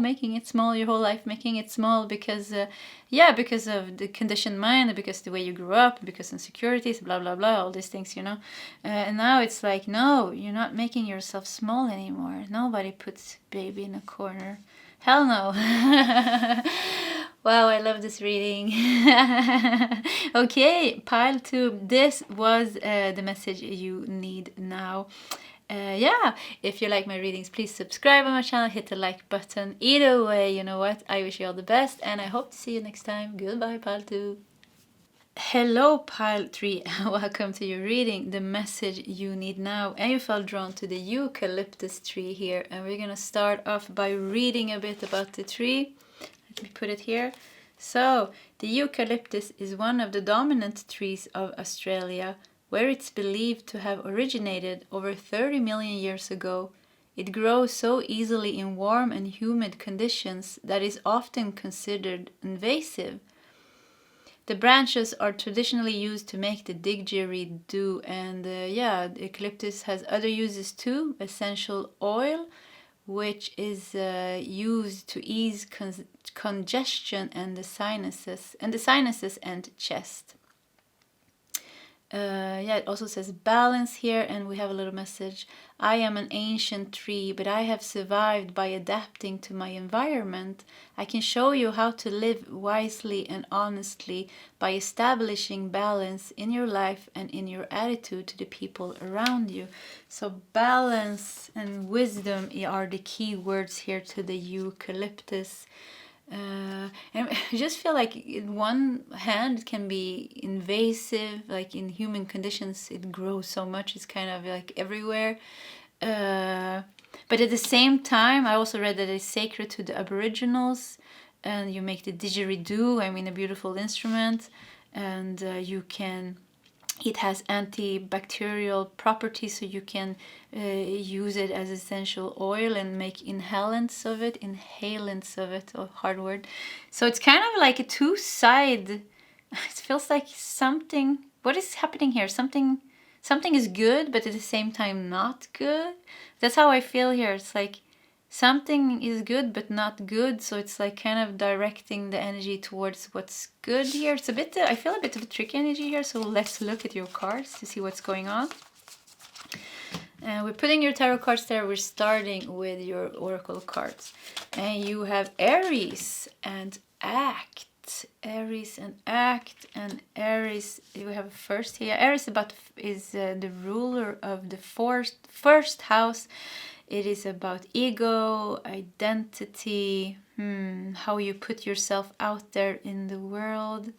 your whole life, making it small because of the conditioned mind, because the way you grew up, because insecurities, blah, blah, blah, all these things, you know. And now it's like, no, you're not making yourself small anymore. Nobody puts baby in a corner. Hell no. Wow, I love this reading. Okay, pile 2. This was the message you need now. If you like my readings, please subscribe on my channel, hit the like button. Either way, you know what? I wish you all the best, and I hope to see you next time. Goodbye, pile 2. Hello, pile 3. Welcome to your reading, the message you need now. And you felt drawn to the eucalyptus tree here, and we're gonna start off by reading a bit about the tree. Let me put it here. So, the eucalyptus is one of the dominant trees of Australia, where it's believed to have originated over 30 million years ago. It grows so easily in warm and humid conditions that it is often considered invasive. The branches are traditionally used to make the didgeridoo, and the eucalyptus has other uses too. Essential oil, which is used to ease congestion and the sinuses and chest. Yeah, it also says balance here, and we have a little message. I am an ancient tree, but I have survived by adapting to my environment. I can show you how to live wisely and honestly by establishing balance in your life and in your attitude to the people around you. So balance and wisdom are the key words here to the eucalyptus. And I just feel like in one hand it can be invasive, like in human conditions it grows so much, it's kind of like everywhere. But at the same time, I also read that it's sacred to the Aboriginals, and you make the didgeridoo, I mean a beautiful instrument, and you can... It has antibacterial properties, so you can use it as essential oil and make inhalants of it. Oh, hard word. So it's kind of like a two-side. It feels like something... What is happening here? Something is good, but at the same time not good. That's how I feel here. It's like something is good but not good, so it's like kind of directing the energy towards what's good here. It's a bit, I feel a bit of a tricky energy here, so let's look at your cards to see what's going on. And we're putting your tarot cards there. We're starting with your oracle cards, and you have Aries and Act. Aries and Act, and Aries, you have first here. Aries is the ruler of the first house. It is about ego, identity, how you put yourself out there in the world.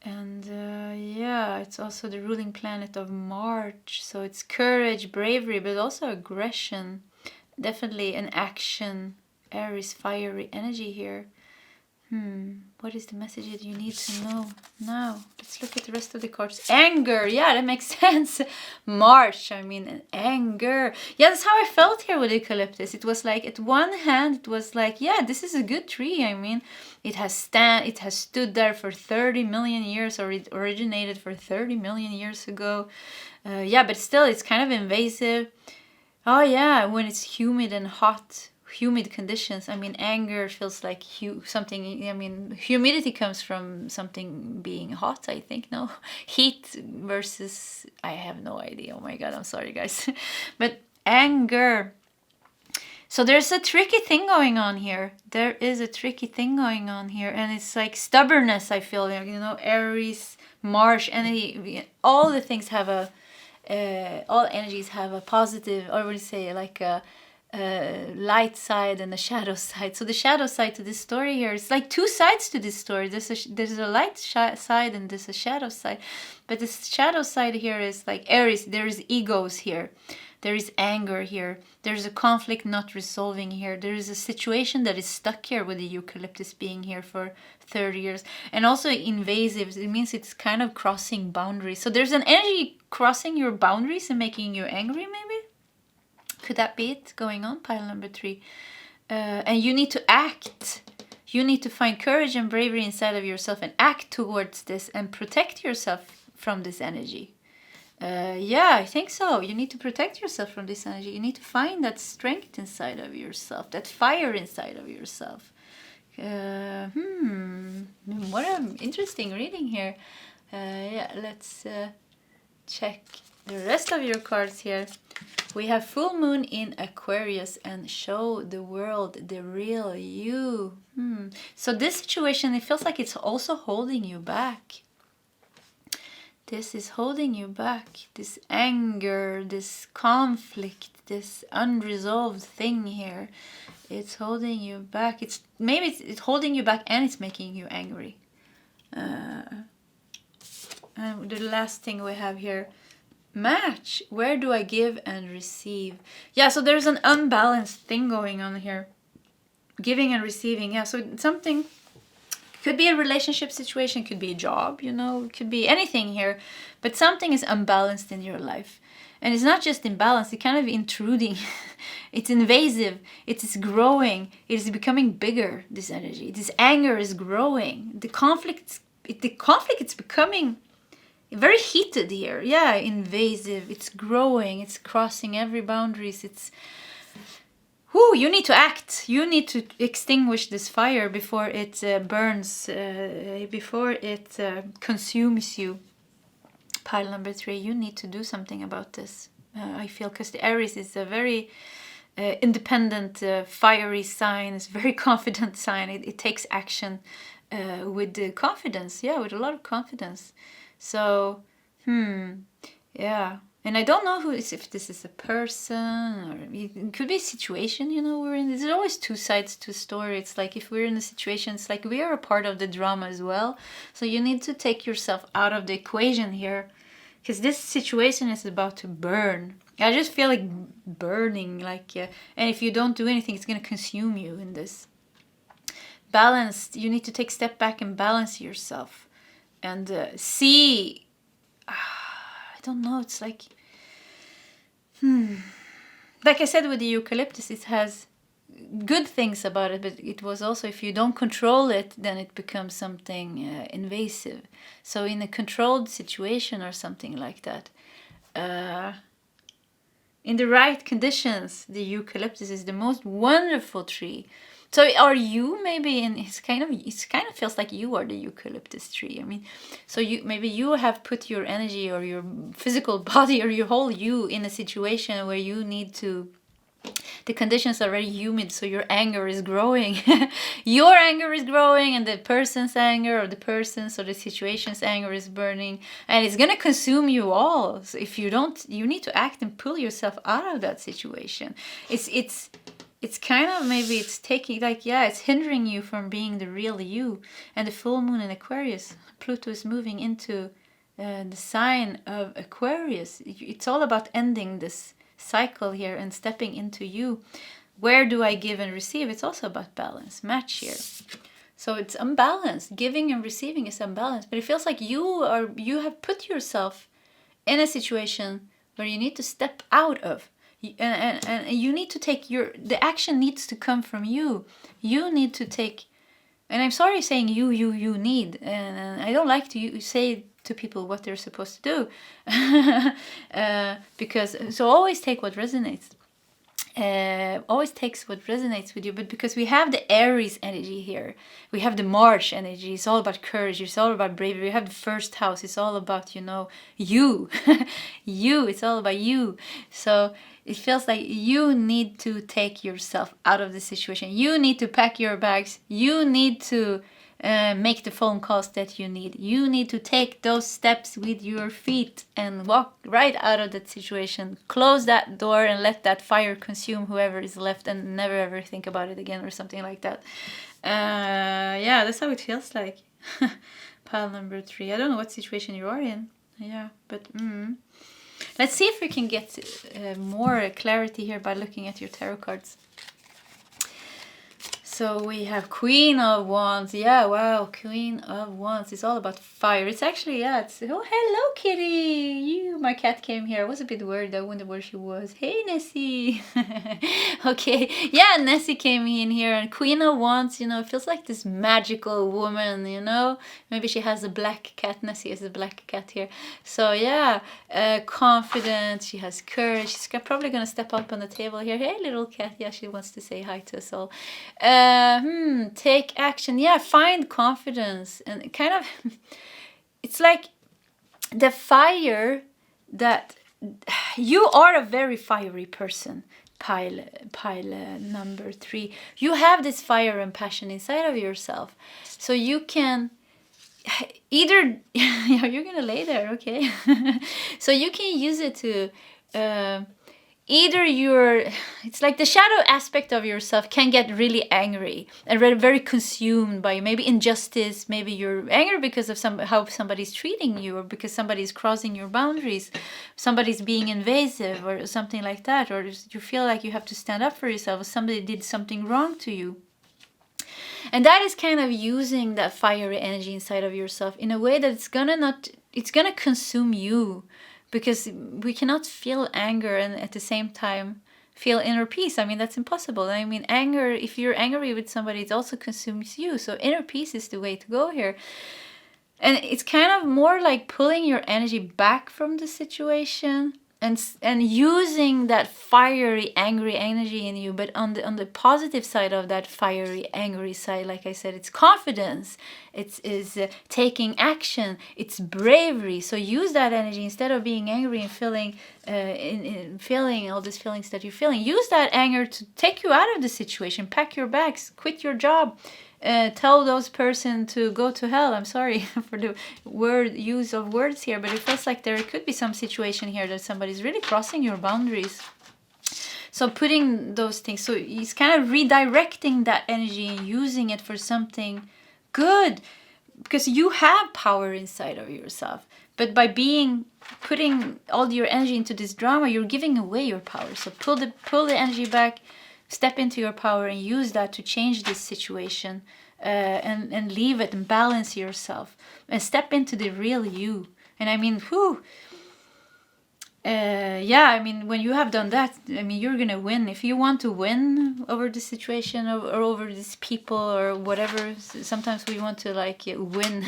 And yeah, it's also the ruling planet of March. So it's courage, bravery, but also aggression. Definitely an action, Aries, fiery energy here. What is the message that you need to know now? Let's look at the rest of the cards. Anger, yeah, that makes sense. March, I mean, anger. Yeah, that's how I felt here with Eucalyptus. It was like, at one hand, it was like, yeah, this is a good tree. I mean, it has stood there for 30 million years, or it originated for 30 million years ago. Yeah, but still, it's kind of invasive. Oh yeah, when it's humid and hot. Humid conditions. I mean, anger feels like something. I mean, humidity comes from something being hot, I think. No, heat versus... I have no idea. Oh my god, I'm sorry, guys. But anger. So there's a tricky thing going on here. There is a tricky thing going on here, and it's like stubbornness. I feel, you know, Aries, March, and all the things have a... all energies have a positive, or what do you say, like a light side and a shadow side. So the shadow side to this story here, it's like two sides to this story. There's a light side and there's a shadow side. But the shadow side here is like Aries. There is egos here. There is anger here. There's a conflict not resolving here. There is a situation that is stuck here with the eucalyptus being here for 30 years. And also invasive. It means it's kind of crossing boundaries. So there's an energy crossing your boundaries and making you angry, maybe? Could that be it going on? Pile number 3. And you need to act. You need to find courage and bravery inside of yourself and act towards this and protect yourself from this energy. Yeah, I think so. You need to protect yourself from this energy. You need to find that strength inside of yourself, that fire inside of yourself. What an interesting reading here. Yeah, let's check the rest of your cards here. We have full moon in Aquarius and show the world the real you. So this situation, it feels like it's also holding you back. This is holding you back. This anger, this conflict, this unresolved thing here. It's holding you back. It's holding you back, and it's making you angry. And the last thing we have here, match. Where do I give and receive? Yeah, so there's an unbalanced thing going on here. Giving and receiving. Yeah, so something could be a relationship situation, could be a job, you know, it could be anything here. But something is unbalanced in your life. And it's not just imbalanced, it's kind of intruding. It's invasive. It is growing. It is becoming bigger, this energy. This anger is growing. The conflict is becoming very heated here. Yeah, invasive. It's growing. It's crossing every boundaries. It's... you need to act. You need to extinguish this fire before it burns, before it consumes you. Pile number 3, you need to do something about this. I feel, because the Aries is a very independent, fiery sign. It's a very confident sign. It takes action with the confidence. Yeah, with a lot of confidence. So, yeah. And I don't know if this is a person, or it could be a situation, you know, we're in. There's always two sides to a story. It's like if we're in a situation, it's like we are a part of the drama as well. So you need to take yourself out of the equation here, because this situation is about to burn. I just feel like burning, like, and if you don't do anything, it's going to consume you in this. Balanced, you need to take a step back and balance yourself. And see, I don't know, it's like, like I said with the eucalyptus, it has good things about it, but it was also, if you don't control it, then it becomes something invasive. So in a controlled situation or something like that, in the right conditions, the eucalyptus is the most wonderful tree. So are you maybe in? It kind of feels like you are the eucalyptus tree. I mean, so maybe you have put your energy or your physical body or your whole you in a situation where you need to. The conditions are very humid, so your anger is growing. Your anger is growing, and the person's anger, or the person's or the situation's anger is burning, and it's gonna consume you all. So if you don't, you need to act and pull yourself out of that situation. It's kind of, maybe it's taking, like, yeah, it's hindering you from being the real you. And the full moon in Aquarius, Pluto is moving into the sign of Aquarius. It's all about ending this cycle here and stepping into you. Where do I give and receive? It's also about balance, match here. So it's unbalanced. Giving and receiving is unbalanced. But it feels like you have put yourself in a situation where you need to step out of. And you need to take the action needs to come from you. You need to take, and I'm sorry saying you need, and I don't like to say to people what they're supposed to do, because, so always take what resonates. Always takes what resonates with you, but because we have the Aries energy here, we have the March energy, it's all about courage, it's all about bravery. We have the first house, it's all about, you know, you it's all about you. So it feels like you need to take yourself out of the situation. You need to pack your bags. You need to make the phone calls that you need. You need to take those steps with your feet and walk right out of that situation. Close that door and let that fire consume whoever is left, and never ever think about it again, or something like that. Yeah, that's how it feels like. Pile number 3. I don't know what situation you are in. Yeah, but let's see if we can get more clarity here by looking at your tarot cards. So we have Queen of Wands. Yeah, wow, Queen of Wands. It's all about fire. It's actually, yeah, it's, oh, hello, kitty. My cat came here. I was a bit worried. I wondered where she was. Hey, Nessie. Okay, yeah, Nessie came in here. And Queen of Wands, you know, feels like this magical woman, you know. Maybe she has a black cat. Nessie has a black cat here. So, yeah, confident. She has courage. She's probably going to step up on the table here. Hey, little cat. Yeah, she wants to say hi to us all. Take action. Yeah, find confidence. And kind of, it's like the fire that you are a very fiery person. Pile number 3. You have this fire and passion inside of yourself. So you can either, yeah, you're gonna lay there, okay? So you can use it to either it's like the shadow aspect of yourself can get really angry and very consumed by maybe injustice. Maybe you're angry because of how somebody's treating you, or because somebody's crossing your boundaries, somebody's being invasive or something like that, or you feel like you have to stand up for yourself, or somebody did something wrong to you. And that is kind of using that fiery energy inside of yourself in a way that it's gonna consume you. Because we cannot feel anger and at the same time feel inner peace. I mean, that's impossible. I mean, anger, if you're angry with somebody, it also consumes you. So inner peace is the way to go here. And it's kind of more like pulling your energy back from the situation and using that fiery angry energy in you. But on the positive side of that fiery angry side, like I said, it's confidence, it's taking action, it's bravery. So use that energy instead of being angry and feeling feeling all these feelings that you're feeling. Use that anger to take you out of the situation. Pack your bags, quit your job, tell those person to go to hell. I'm sorry for the use of words here, but it feels like there could be some situation here that somebody's really crossing your boundaries. So putting those things, so he's kind of redirecting that energy and using it for something good, because you have power inside of yourself. But by putting all your energy into this drama, you're giving away your power. So pull the energy back. Step into your power and use that to change this situation, and leave it and balance yourself and step into the real you. And I mean, I mean, when you have done that, I mean, you're gonna win. If you want to win over the situation or over these people or whatever, sometimes we want to like win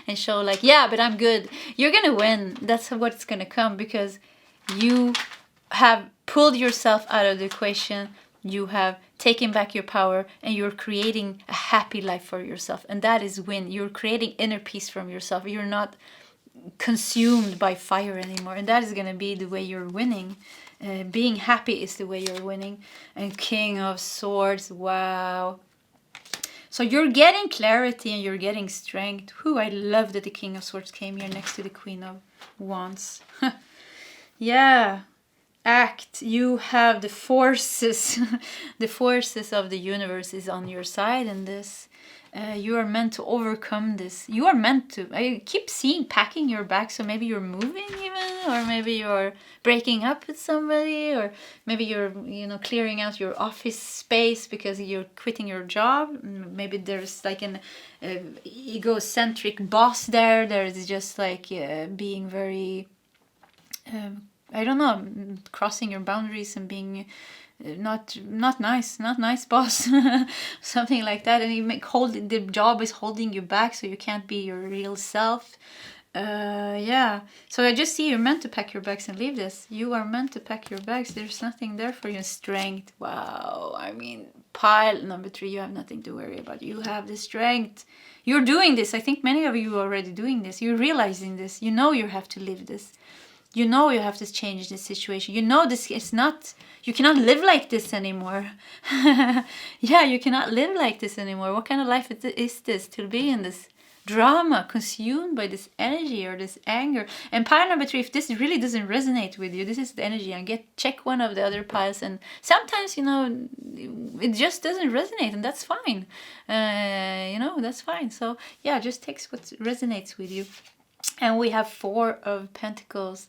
and show like, yeah, but I'm good. You're gonna win. That's what's gonna come, because you have pulled yourself out of the equation. You have taken back your power and you're creating a happy life for yourself. And that is win. You're creating inner peace from yourself. You're not consumed by fire anymore. And that is going to be the way you're winning. Being happy is the way you're winning. And King of Swords, wow. So you're getting clarity and you're getting strength. I love that the King of Swords came here next to the Queen of Wands. Yeah. Act. You have the forces the forces of the universe is on your side in this. You are meant to overcome this. You are meant to, I keep seeing packing your bag. So maybe you're moving even, or maybe you're breaking up with somebody, or maybe you're clearing out your office space because you're quitting your job. Maybe there's like an egocentric boss there. There's just like being very I don't know, crossing your boundaries and being not nice boss, something like that. And the job is holding you back, so you can't be your real self. Yeah. So I just see you're meant to pack your bags and leave this. You are meant to pack your bags. There's nothing there for you. Strength. Wow. I mean, pile number 3. You have nothing to worry about. You have the strength. You're doing this. I think many of you are already doing this. You're realizing this. You know you have to live this. You know you have to change this situation. You know this is not, you cannot live like this anymore. Yeah, you cannot live like this anymore. What kind of life is this, to be in this drama, consumed by this energy or this anger? And pile number 3, if this really doesn't resonate with you, this is the energy, and check one of the other piles. And sometimes, it just doesn't resonate, and that's fine. That's fine. So yeah, just take what resonates with you. And we have 4 of Pentacles.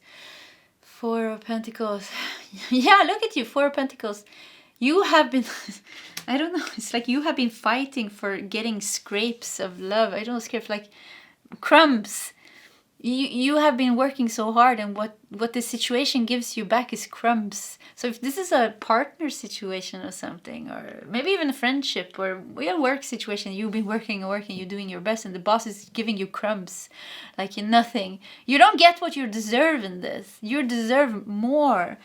4 of Pentacles. Yeah, look at you, 4 of Pentacles. You have been, I don't know, it's like you have been fighting for getting scrapes of love. I don't know, scrapes, like crumbs. You have been working so hard, and what the situation gives you back is crumbs. So if this is a partner situation or something, or maybe even a friendship or a work situation, you've been working, you're doing your best, and the boss is giving you crumbs, like nothing. You don't get what you deserve in this. You deserve more.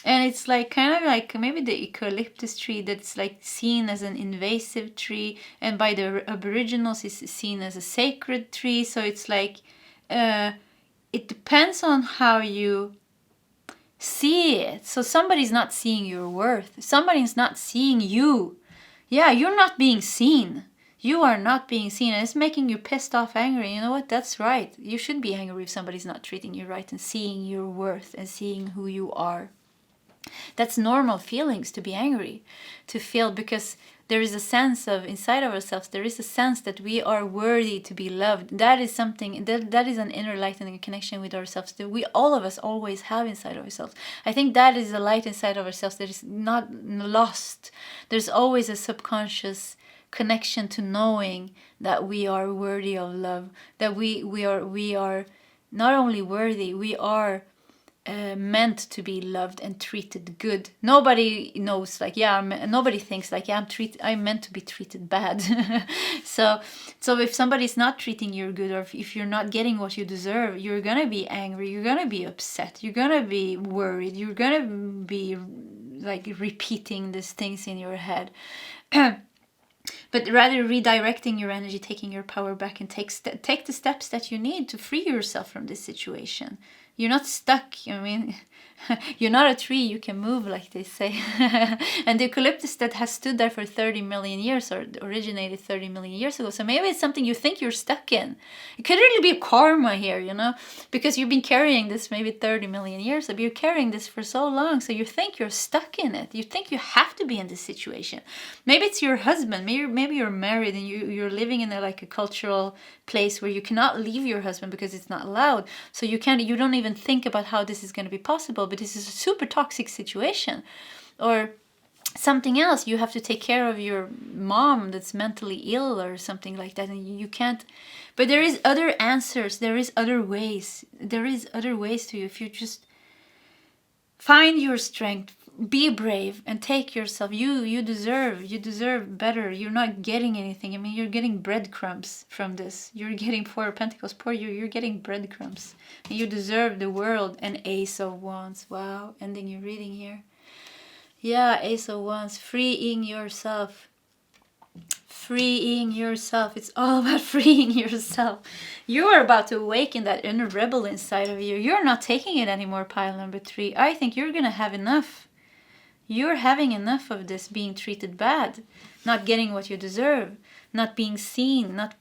And it's like kind of like maybe the eucalyptus tree that's like seen as an invasive tree, and by the Aboriginals is seen as a sacred tree. So it's like it depends on how you see it. So somebody's not seeing your worth. Somebody's not seeing you. Yeah, you're not being seen. You are not being seen, and it's making you pissed off, angry. You know what? That's right. You should be angry if somebody's not treating you right and seeing your worth and seeing who you are. That's normal feelings, to be angry, to feel, because there is a sense of inside of ourselves, there is a sense that we are worthy to be loved. That is something, that is an inner light and a connection with ourselves that we, all of us, always have inside of ourselves. I think that is a light inside of ourselves that is not lost. There's always a subconscious connection to knowing that we are worthy of love, that we are not only worthy, we are meant to be loved and treated good. Nobody knows, like, yeah, nobody thinks like, yeah, I'm meant to be treated bad. so if somebody's not treating you good, or if you're not getting what you deserve, you're gonna be angry, you're gonna be upset, you're gonna be worried, you're gonna be like repeating these things in your head. But rather redirecting your energy, taking your power back, and take the steps that you need to free yourself from this situation. You're not stuck. I mean, you're not a tree, you can move, like they say. And the eucalyptus that has stood there for 30 million years, or originated 30 million years ago. So maybe it's something you think you're stuck in. It could really be karma here, you know, because you've been carrying this maybe 30 million years, but you're carrying this for so long, so you think you're stuck in it. You think you have to be in this situation. Maybe it's your husband, maybe you're married and you're living in a cultural place where you cannot leave your husband because it's not allowed. So you don't even think about how this is going to be possible, but this is a super toxic situation. Or something else, you have to take care of your mom that's mentally ill or something like that, and you can't. But there is other answers, there is other ways to you. If you just find your strength, be brave, and take yourself. You deserve better. You're not getting anything. I mean, you're getting breadcrumbs from this. You're getting Four of Pentacles. You're getting breadcrumbs. And you deserve the world. And Ace of Wands. Wow, ending your reading here. Yeah, Ace of Wands. Freeing yourself. Freeing yourself. It's all about freeing yourself. You are about to awaken that inner rebel inside of you. You're not taking it anymore, pile number 3. I think you're going to have enough. You're having enough of this, being treated bad, not getting what you deserve, not being seen, not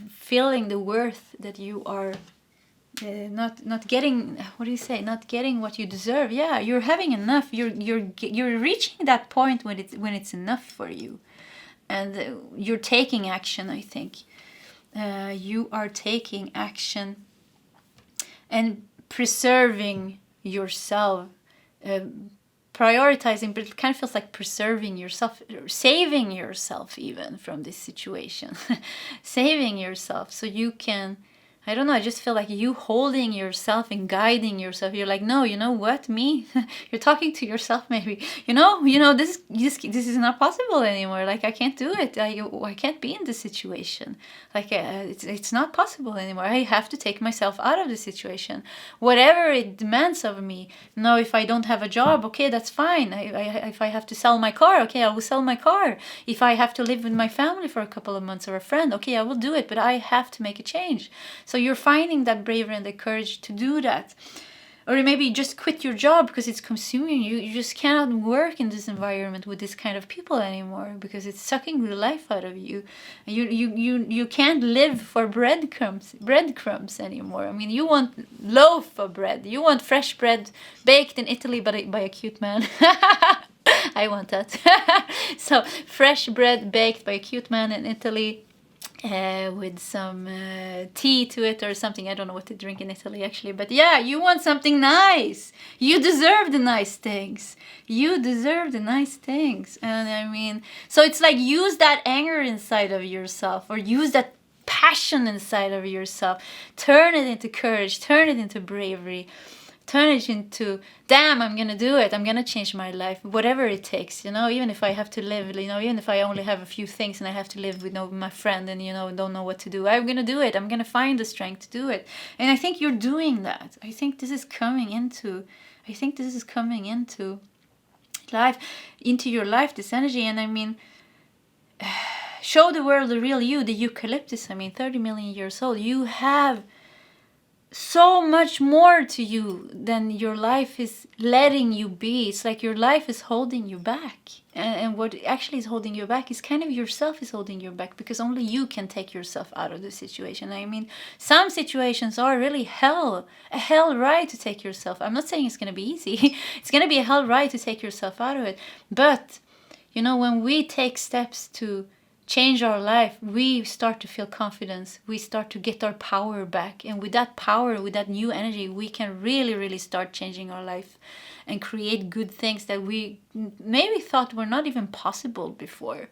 feeling the worth that you are, not getting, what do you say, not getting what you deserve. Yeah, you're having enough. You're reaching that point when it's enough for you, and you're taking action. I think you are taking action and preserving yourself. Prioritizing, but it kind of feels like preserving yourself, saving yourself even from this situation. Saving yourself so you can, I don't know, I just feel like you holding yourself and guiding yourself. You're like, no, you know what, me? You're talking to yourself maybe. You know, this is not possible anymore. Like, I can't do it. I can't be in this situation. Like, it's not possible anymore. I have to take myself out of the situation. Whatever it demands of me. No, if I don't have a job, okay, that's fine. If I have to sell my car, okay, I will sell my car. If I have to live with my family for a couple of months or a friend, okay, I will do it. But I have to make a change. So you're finding that bravery and the courage to do that. Or maybe just quit your job because it's consuming you. You just cannot work in this environment with this kind of people anymore because it's sucking the life out of you. You can't live for breadcrumbs anymore. I mean, you want loaf of bread. You want fresh bread baked in Italy by a cute man. I want that. So fresh bread baked by a cute man in Italy. With some tea to it or something. I don't know what to drink in Italy actually, but yeah, you want something nice. You deserve the nice things. You deserve the nice things. And I mean, so it's like, use that anger inside of yourself, or use that passion inside of yourself. Turn it into courage. Turn it into bravery. Turn it into, damn, I'm gonna do it. I'm gonna change my life, whatever it takes, you know, even if I have to live, you know, even if I only have a few things and I have to live with my friend and, you know, don't know what to do. I'm gonna do it. I'm gonna find the strength to do it. And I think you're doing that. I think this is coming into life, into your life, this energy. And I mean, show the world the real you, the eucalyptus. I mean, 30 million years old. You have so much more to you than your life is letting you be. It's like your life is holding you back. And what actually is holding you back is kind of yourself is holding you back, because only you can take yourself out of the situation. I mean, some situations are really a hell ride to take yourself. I'm not saying it's going to be easy. It's going to be a hell ride to take yourself out of it. But, you know, when we take steps to change our life, we start to feel confidence. We start to get our power back. And with that power, with that new energy, we can really, really start changing our life and create good things that we maybe thought were not even possible before.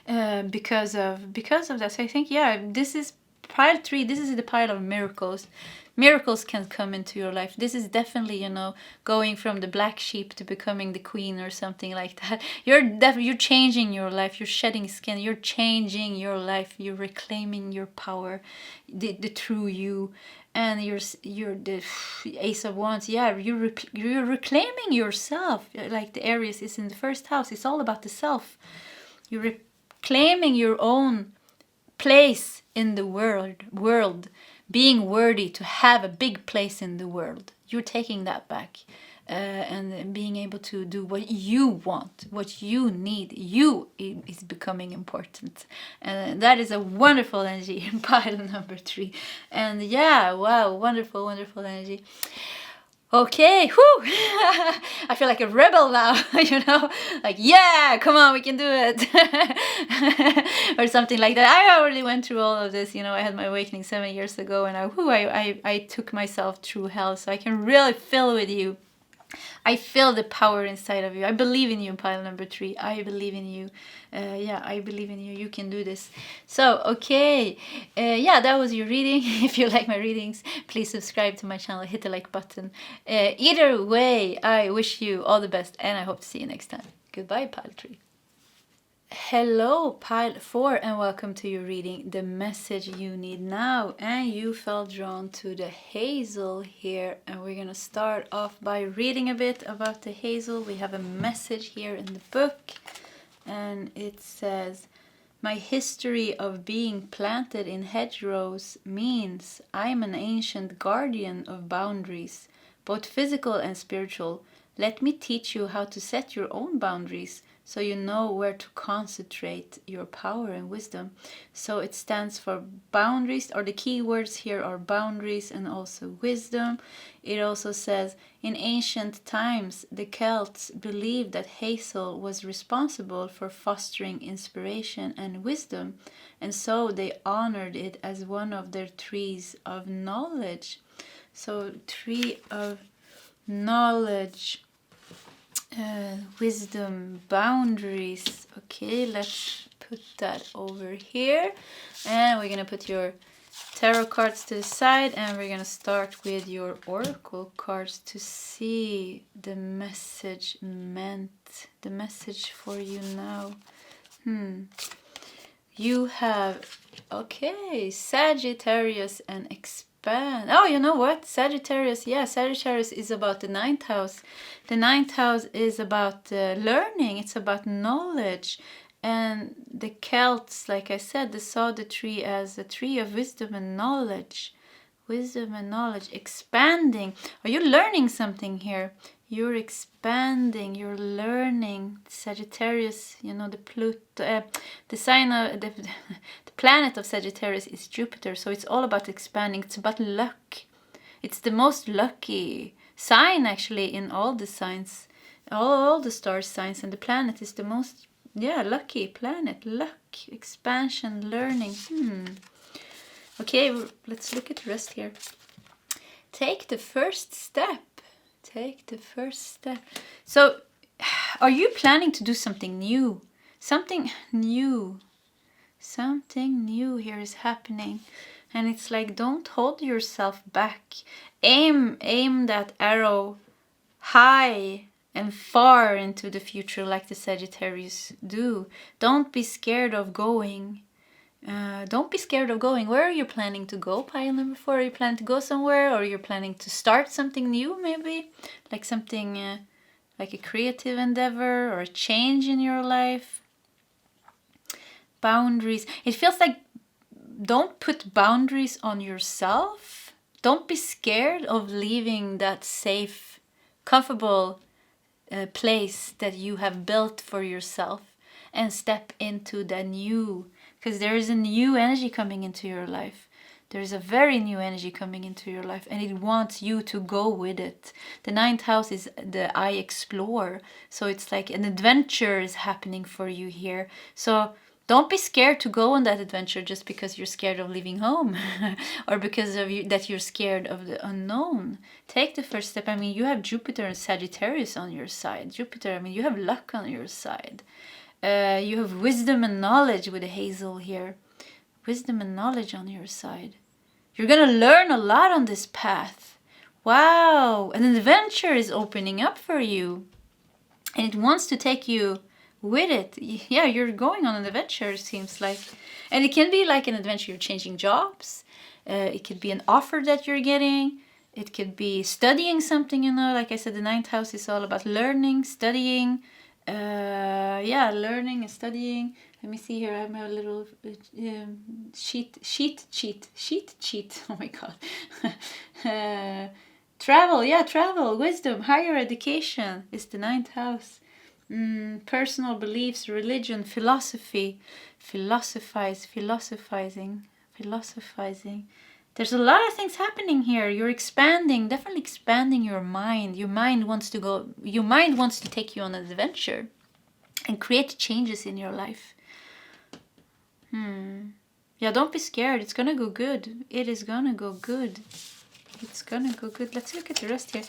Because of that. So I think, yeah, this is pile 3, this is the pile of miracles. Miracles can come into your life. This is definitely, you know, going from the black sheep to becoming the queen or something like that. You're changing your life. You're shedding skin. You're changing your life. You're reclaiming your power, the true you. And you're the Ace of Wands. Yeah, you're reclaiming yourself. Like the Aries is in the first house. It's all about the self. You're reclaiming your own place in the world, being worthy to have a big place in the world. You're taking that back, and being able to do what you want, what you need. You is becoming important, and that is a wonderful energy in pile number 3. And yeah, wow, wonderful energy. Okay, whew! I feel like a rebel now, you know? Like, yeah, come on, we can do it! Or something like that. I already went through all of this, you know, I had my awakening 7 years ago, and I took myself through hell, so I can really feel with you. I feel the power inside of you. I believe in you, pile number 3. I believe in you. Yeah, I believe in you. You can do this. So, okay. Yeah, that was your reading. If you like my readings, please subscribe to my channel. Hit the like button. Either way, I wish you all the best, and I hope to see you next time. Goodbye, pile 3. Hello, pile 4, and welcome to your reading, the message you need now. And you felt drawn to the Hazel here, and we're gonna start off by reading a bit about the Hazel. We have a message here in the book, and it says, my history of being planted in hedgerows means I'm an ancient guardian of boundaries, both physical and spiritual. Let me teach you how to set your own boundaries, so you know where to concentrate your power and wisdom. So it stands for boundaries, or the key words here are boundaries and also wisdom. It also says, in ancient times, the Celts believed that Hazel was responsible for fostering inspiration and wisdom, and so they honored it as one of their trees of knowledge. So, tree of knowledge. Wisdom, boundaries. Okay, let's put that over here, and we're gonna put your tarot cards to the side, and we're gonna start with your oracle cards to see the message meant, the message for you now. You have, okay, Sagittarius and expand. Oh, you know what? Sagittarius, yeah, Sagittarius is about the 9th house. The 9th house is about learning, it's about knowledge. And the Celts, like I said, they saw the tree as a tree of wisdom and knowledge. Wisdom and knowledge, expanding. Are you learning something here? You're expanding, you're learning. Sagittarius, you know, the sign of the planet of Sagittarius is Jupiter, so it's all about expanding. It's about luck. It's the most lucky sign actually in all the signs, all the star signs, and the planet is the most, yeah, lucky planet. Luck, expansion, learning. Okay, let's look at the rest here. Take the first step. Take the first step. So, are you planning to do something new? Something new. Something new here is happening. And it's like, don't hold yourself back. Aim that arrow high and far into the future like the Sagittarius do. Don't be scared of going. Don't be scared of going. Where are you planning to go, pile number 4? Are you planning to go somewhere, or you're planning to start something new, maybe? Like something like a creative endeavor or a change in your life? Boundaries. It feels like, don't put boundaries on yourself. Don't be scared of leaving that safe, comfortable place that you have built for yourself and step into the new. Because there is a new energy coming into your life. There is a very new energy coming into your life, and it wants you to go with it. The 9th house is the I explore. So it's like an adventure is happening for you here. So don't be scared to go on that adventure just because you're scared of leaving home or because of that you're scared of the unknown. Take the first step. I mean, you have Jupiter and Sagittarius on your side. Jupiter, I mean, you have luck on your side. You have wisdom and knowledge with the Hazel here. wisdom and knowledge on your side. You're gonna learn a lot on this path. Wow, an adventure is opening up for you. And it wants to take you with it. Yeah, you're going on an adventure, it seems like. And it can be like an adventure, you're changing jobs. It could be an offer that you're getting. It could be studying something, you know. Like I said, the 9th house is all about learning, studying. Learning and studying. Let me see here. I have my little sheet. Oh my god. Travel, wisdom, higher education is the 9th house. Personal beliefs, religion, philosophy, philosophizing. There's a lot of things happening here. You're expanding, definitely expanding your mind. Your mind wants to take you on an adventure and create changes in your life. Yeah, don't be scared. It's gonna go good. It is gonna go good. It's gonna go good. Let's look at the rest here.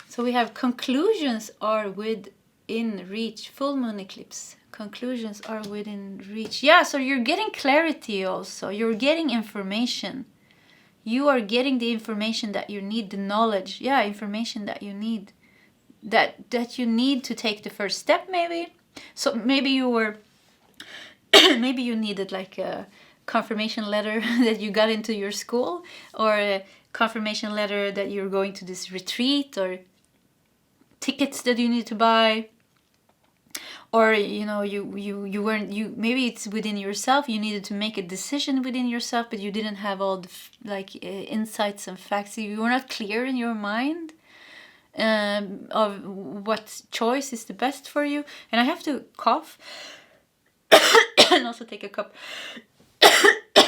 So we have conclusions are within reach. Full moon eclipse. Conclusions are within reach. Yeah, so you're getting clarity also. You're getting information. You are getting the information that you need, the knowledge. Yeah, information that you need. That you need to take the first step, maybe. So maybe you were... maybe you needed like a confirmation letter that you got into your school, or a confirmation letter that you're going to this retreat, or tickets that you need to buy, or you know maybe it's within yourself. You needed to make a decision within yourself, but you didn't have all the insights and facts. You were not clear in your mind of what choice is the best for you. And I have to cough and also take a cup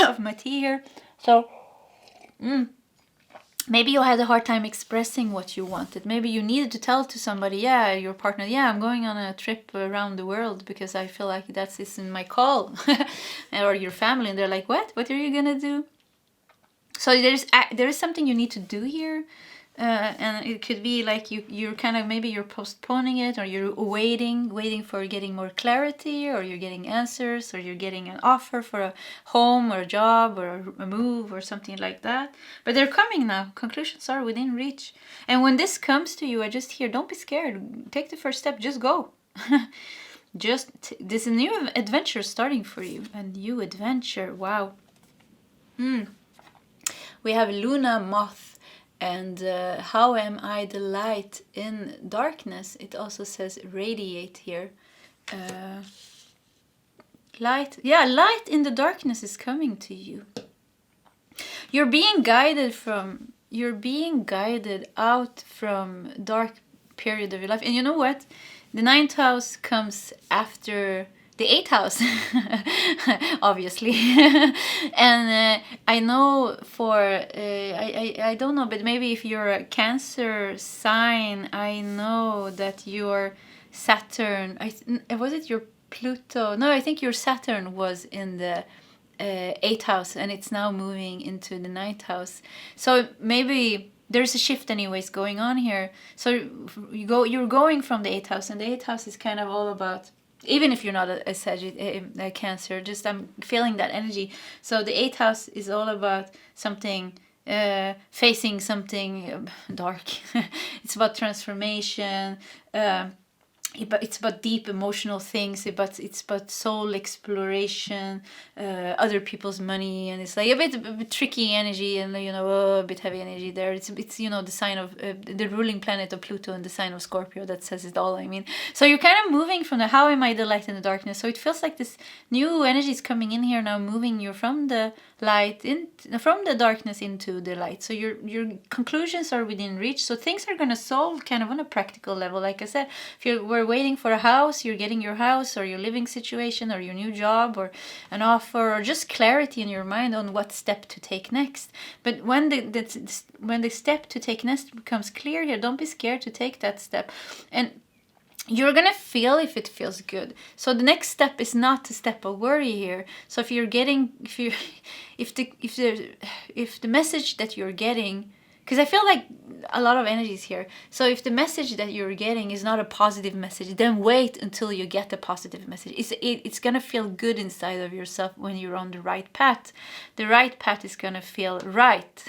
of my tea here. So maybe you had a hard time expressing what you wanted. Maybe you needed to tell to somebody, yeah, your partner, yeah, I'm going on a trip around the world because I feel like that's in my call. Or your family, and they're like, what are you gonna do? So there is something you need to do here. And it could be like you're kind of, maybe you're postponing it, or you're waiting for getting more clarity, or you're getting answers, or you're getting an offer for a home or a job or a move or something like that. But they're coming now. Conclusions are within reach. And when this comes to you, I just hear, don't be scared. Take the first step. Just go. There's a new adventure starting for you. A new adventure. Wow. We have Luna Moth. And how am I the light in darkness? It also says radiate here. Light in the darkness is coming to you. You're being guided out from dark period of your life. And you know what? The 9th house comes after the 8th house, obviously. And I know I don't know, but maybe if you're a Cancer sign, I know that your Saturn, was it your Pluto? No, I think your Saturn was in the 8th house, and it's now moving into the 9th house. So maybe there's a shift anyways going on here. So you're going from the 8th house, and the 8th house is kind of all about, even if you're not a Cancer, just I'm feeling that energy. So the 8th house is all about something, facing something dark. It's about transformation. It's about deep emotional things. It's about soul exploration, other people's money, and it's like a bit tricky energy, and a bit heavy energy there. It's the sign of the ruling planet of Pluto and the sign of Scorpio that says it all. I mean, so you're kind of moving from the how am I the light in the darkness. So it feels like this new energy is coming in here now, moving you from the from the darkness into the light. So your conclusions are within reach. So things are gonna solve kind of on a practical level. Like I said, if you were waiting for a house, you're getting your house, or your living situation, or your new job, or an offer, or just clarity in your mind on what step to take next. But when the step to take next becomes clear here, don't be scared to take that step. And you're gonna feel if it feels good. So the next step is not a step of worry here. So if the message that you're getting because I feel like a lot of energies here. So if the message that you're getting is not a positive message, then wait until you get the positive message. It's gonna feel good inside of yourself when you're on the right path. The right path is gonna feel right,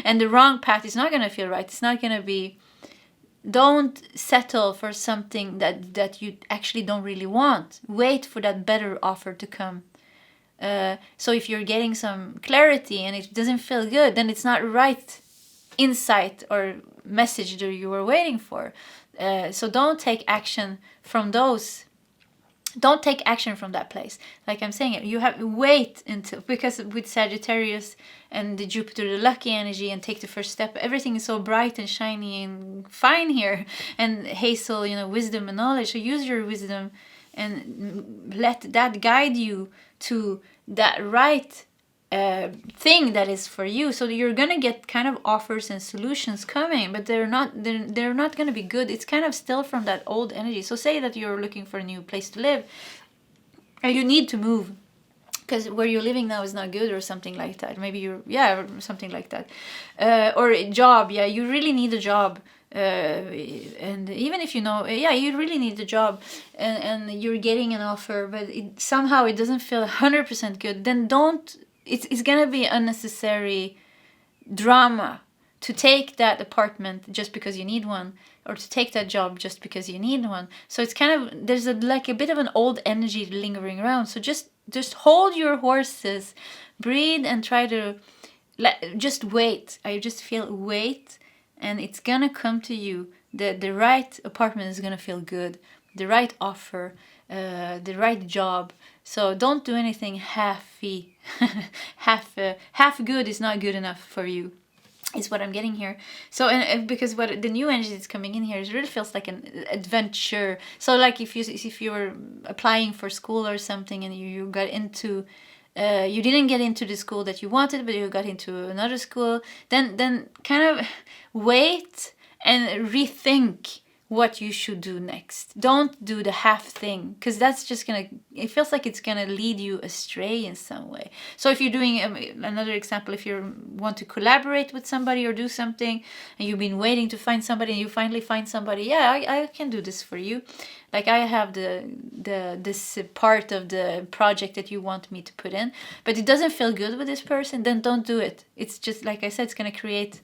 and the wrong path is not gonna feel right. It's not gonna be. Don't settle for something that you actually don't really want. Wait for that better offer to come. So if you're getting some clarity and it doesn't feel good, then it's not right insight or message that you were waiting for. So don't take action from those. Don't take action from that place. Like I'm saying, you have to wait until, because with Sagittarius and the Jupiter, the lucky energy, and take the first step, everything is so bright and shiny and fine here. And Hazel, wisdom and knowledge. So use your wisdom and let that guide you to that right thing that is for you. So you're gonna get kind of offers and solutions coming, but they're not gonna be good. It's kind of still from that old energy. So say that you're looking for a new place to live, or you need to move because where you're living now is not good, or something like that. Maybe something like that, or a job. Yeah, you really need a job. And even if you really need the job, and you're getting an offer, but somehow it doesn't feel 100% good, then don't. It's gonna be unnecessary drama to take that apartment just because you need one, or to take that job just because you need one. So it's kind of, there's a bit of an old energy lingering around. So just hold your horses, breathe, and try to just wait. I just feel wait, and it's gonna come to you. The right apartment is gonna feel good, the right offer, the right job. So don't do anything halfy. Half good is not good enough for you, is what I'm getting here. So, and because what the new energy that's coming in here, it really feels like an adventure. So like if you were applying for school or something, and you got into you didn't get into the school that you wanted, but you got into another school, then kind of wait and rethink what you should do next. Don't do the half thing, because that's just it feels like it's gonna lead you astray in some way. So if you're doing another example, if you want to collaborate with somebody or do something, and you've been waiting to find somebody, and you finally find somebody, I can do this for you. Like I have this part of the project that you want me to put in, but it doesn't feel good with this person, then don't do it. It's just, like I said, it's gonna create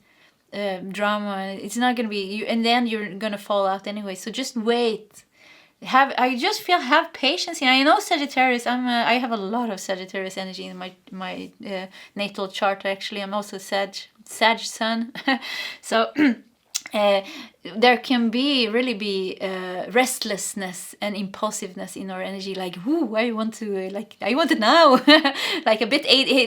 drama. It's not gonna be you, and then you're gonna fall out anyway. So just wait. Have patience. I know Sagittarius. I have a lot of Sagittarius energy in my natal chart. Actually, I'm also Sag Sun. So there can really be restlessness and impulsiveness in our energy. Like, I want it now. Like a bit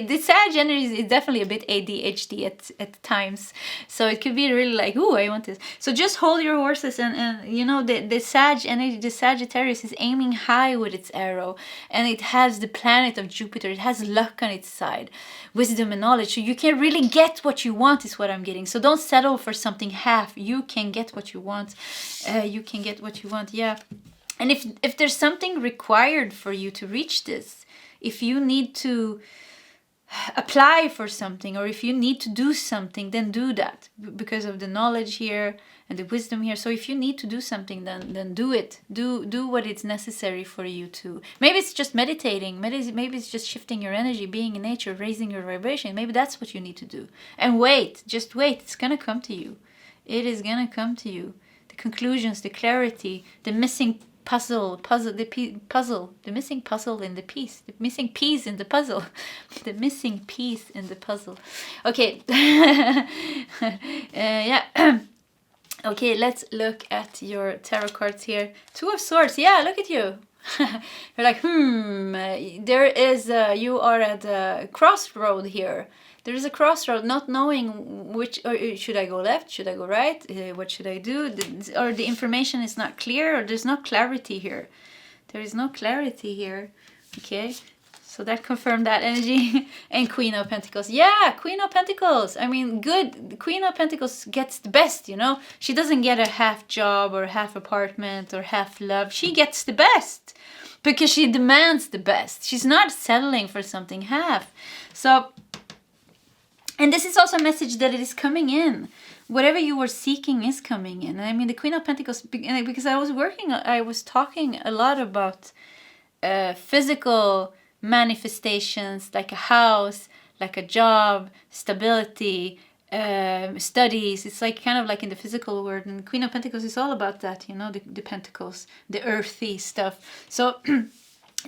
the Sag energy is definitely a bit ADHD at times. So it could be really like, I want this. So just hold your horses, and the Sag energy, the Sagittarius is aiming high with its arrow, and it has the planet of Jupiter. It has luck on its side, wisdom and knowledge. So you can really get what you want, is what I'm getting. So don't settle for something half. You can get what you want. Yeah. And if there's something required for you to reach this, if you need to apply for something, or if you need to do something, then do that, because of the knowledge here and the wisdom here. So if you need to do something, then do it. Do what is necessary for you to. Maybe it's just meditating. Maybe it's just shifting your energy, being in nature, raising your vibration. Maybe that's what you need to do. And wait. Just wait. It's gonna come to you. It is gonna come to you. The conclusions, the clarity, the missing the missing puzzle in the piece, the missing piece in the puzzle, the missing piece in the puzzle. Okay. Yeah. Okay, let's look at your tarot cards here. Two of Swords. Yeah, look at you. You're like, there is, you are at a crossroad here. There is a crossroad, not knowing which, or should I go left, should I go right, what should I do, or the information is not clear, or there's no clarity here. There is no clarity here, okay? So that confirmed that energy. And Queen of Pentacles. Yeah, Queen of Pentacles. I mean, good. Queen of Pentacles gets the best, She doesn't get a half job or half apartment or half love. She gets the best because she demands the best. She's not settling for something half. So And this is also a message that it is coming in. Whatever you were seeking is coming in. And I mean, the Queen of Pentacles, because I was talking a lot about physical manifestations, like a house, like a job, stability, studies. It's like kind of like in the physical world. And Queen of Pentacles is all about that, you know, the pentacles, the earthy stuff. So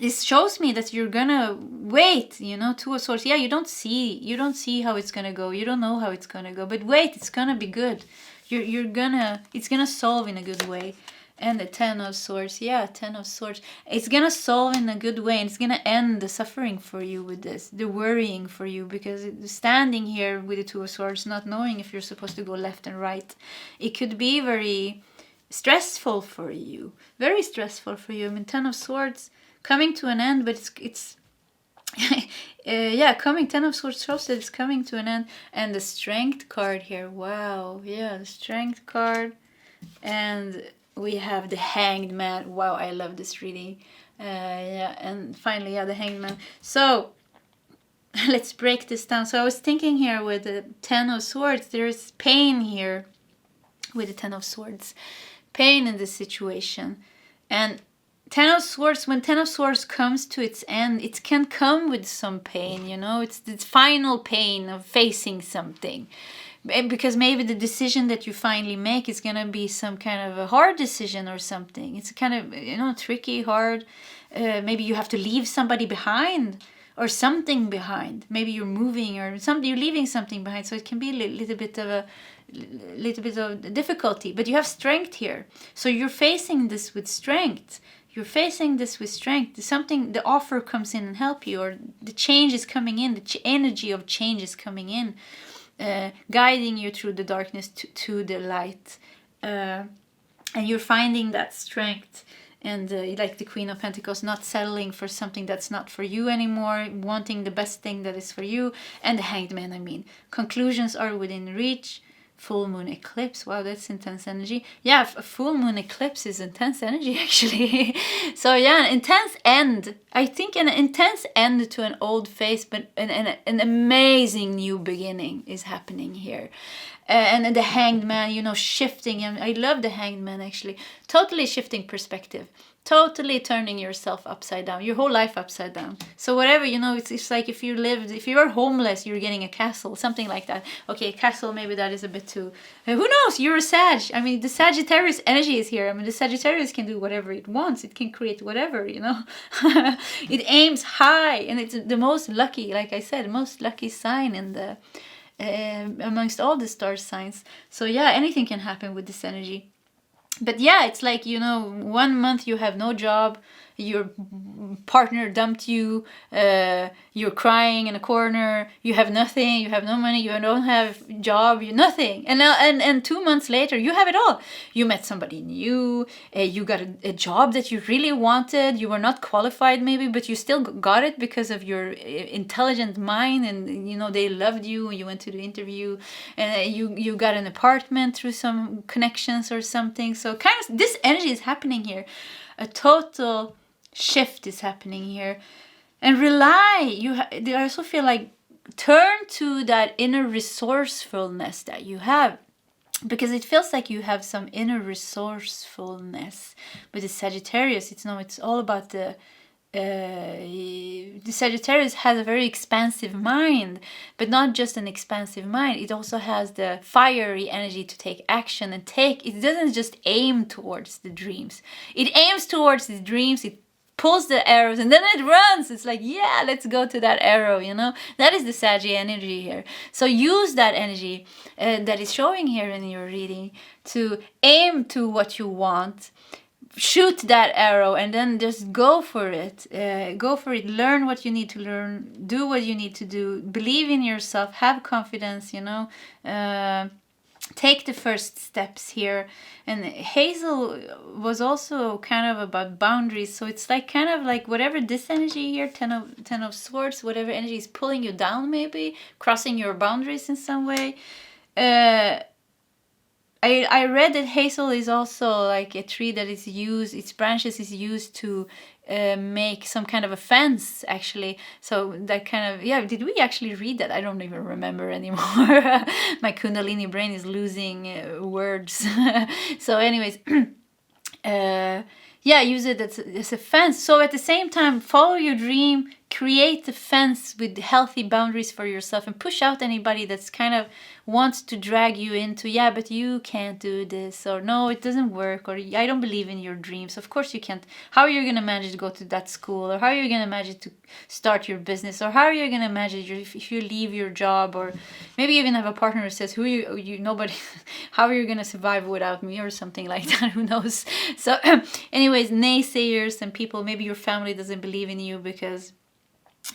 this shows me that you're gonna wait, you know, to a source. Yeah, you don't see how it's gonna go. You don't know how it's gonna go, but wait, it's gonna be good. It's gonna solve in a good way. And the Ten of Swords, yeah, Ten of Swords. It's gonna solve in a good way, and it's gonna end the suffering for you with this, the worrying for you, because standing here with the Two of Swords, not knowing if you're supposed to go left and right, it could be very stressful for you, very stressful for you. I mean, Ten of Swords coming to an end, but it's yeah, coming. Ten of Swords shows that it's coming to an end. And the Strength card here, wow, yeah, the Strength card. And we have the Hanged Man. Wow, I love this reading. Yeah, and finally, yeah, the Hanged Man. So let's break this down. So I was thinking here with the Ten of Swords, there's pain here with the Ten of Swords, pain in this situation. And Ten of Swords, when Ten of Swords comes to its end, it can come with some pain, you know. It's the final pain of facing something. Because maybe the decision that you finally make is going to be some kind of a hard decision or something. It's kind of, you know, tricky, hard. Maybe you have to leave somebody behind or something behind. Maybe you're moving or something, you're leaving something behind. So it can be a little bit of difficulty. But you have strength here. So you're facing this with strength. You're facing this with strength. Something, the offer comes in and help you, or the change is coming in. The energy of change is coming in. Guiding you through the darkness to the light, and you're finding that strength, and like the Queen of Pentacles, not settling for something that's not for you anymore, wanting the best thing that is for you. And the Hanged Man, I mean, conclusions are within reach. Full moon eclipse, wow, that's intense energy. Yeah, a full moon eclipse is intense energy, actually. So yeah, an intense end. I think an intense end to an old phase, but an amazing new beginning is happening here. And the Hanged Man, you know, shifting. And I love the Hanged Man, actually. Totally shifting perspective. Totally turning yourself upside down, your whole life upside down. So whatever, you know, it's like if you are homeless, you're getting a castle, something like that. Okay, castle, maybe that is a bit too, who knows, you're a Sag. I mean, the Sagittarius energy is here. I mean, the Sagittarius can do whatever it wants. It can create whatever, you know. It aims high, and it's the most lucky, like I said, most lucky sign in the, amongst all the star signs. So yeah, anything can happen with this energy. But yeah, it's like, you know, 1 month you have no job, your partner dumped you, you're crying in a corner, you have nothing, you have no money, you don't have job, you nothing. And now, and 2 months later, you have it all. You met somebody new, you got a job that you really wanted, you were not qualified maybe, but you still got it because of your intelligent mind, and, you know, they loved you, you went to the interview, and you got an apartment through some connections or something. So kind of this energy is happening here. A total shift is happening here. And I also feel like turn to that inner resourcefulness that you have, because it feels like you have some inner resourcefulness. With the Sagittarius, it's all about the Sagittarius has a very expansive mind, but not just an expansive mind. It also has the fiery energy to take action and it doesn't just aim towards the dreams. It aims towards the dreams. It pulls the arrows and then it runs. It's like, yeah, let's go to that arrow, you know. That is the Sag energy here. So use that energy that is showing here in your reading to aim to what you want. Shoot that arrow and then just go for it. Learn what you need to learn. Do what you need to do. Believe in yourself. Have confidence, you know. Take the first steps here. And Hazel was also kind of about boundaries. So it's like kind of like whatever this energy here, Ten of Swords, whatever energy is pulling you down, maybe crossing your boundaries in some way. I read that Hazel is also like a tree that is used, its branches is used to make some kind of a fence, actually. So that kind of, yeah, did we actually read that? I don't even remember anymore. My Kundalini brain is losing words. So anyways, yeah, use it as a fence. So at the same time, follow your dream, create a fence with healthy boundaries for yourself, and push out anybody that's kind of wants to drag you into, yeah, but you can't do this, or no, it doesn't work, or I don't believe in your dreams. Of course you can't. How are you going to manage to go to that school, or how are you going to manage to start your business, or how are you going to manage if you leave your job, or maybe even have a partner who says, who you nobody, how are you going to survive without me, or something like that, who knows. So anyways, naysayers and people, maybe your family doesn't believe in you because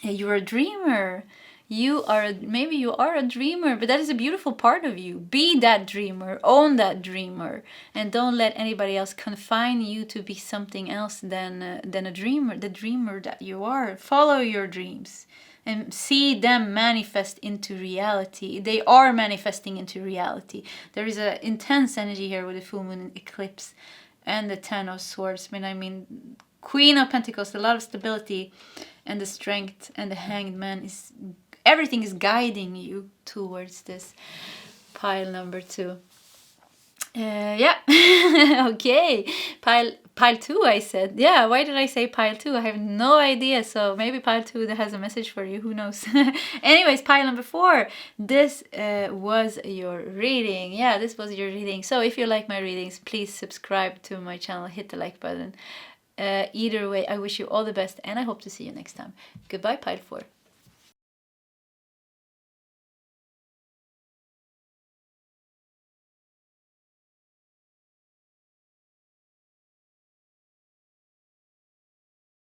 you're a dreamer. Maybe you are a dreamer, but that is a beautiful part of you. Be that dreamer, own that dreamer, and don't let anybody else confine you to be something else than a dreamer, the dreamer that you are. Follow your dreams and see them manifest into reality. They are manifesting into reality. There is an intense energy here with the full moon eclipse and the Ten of Swords. I mean, Queen of Pentacles, a lot of stability and the strength, and the Hanged Man is, everything is guiding you towards this pile number 2. Yeah. Okay. Pile 2, I said. Yeah, why did I say pile 2? I have no idea. So maybe pile 2 that has a message for you. Who knows? Anyways, pile number 4. This was your reading. Yeah, this was your reading. So if you like my readings, please subscribe to my channel. Hit the like button. Either way, I wish you all the best, and I hope to see you next time. Goodbye, pile 4.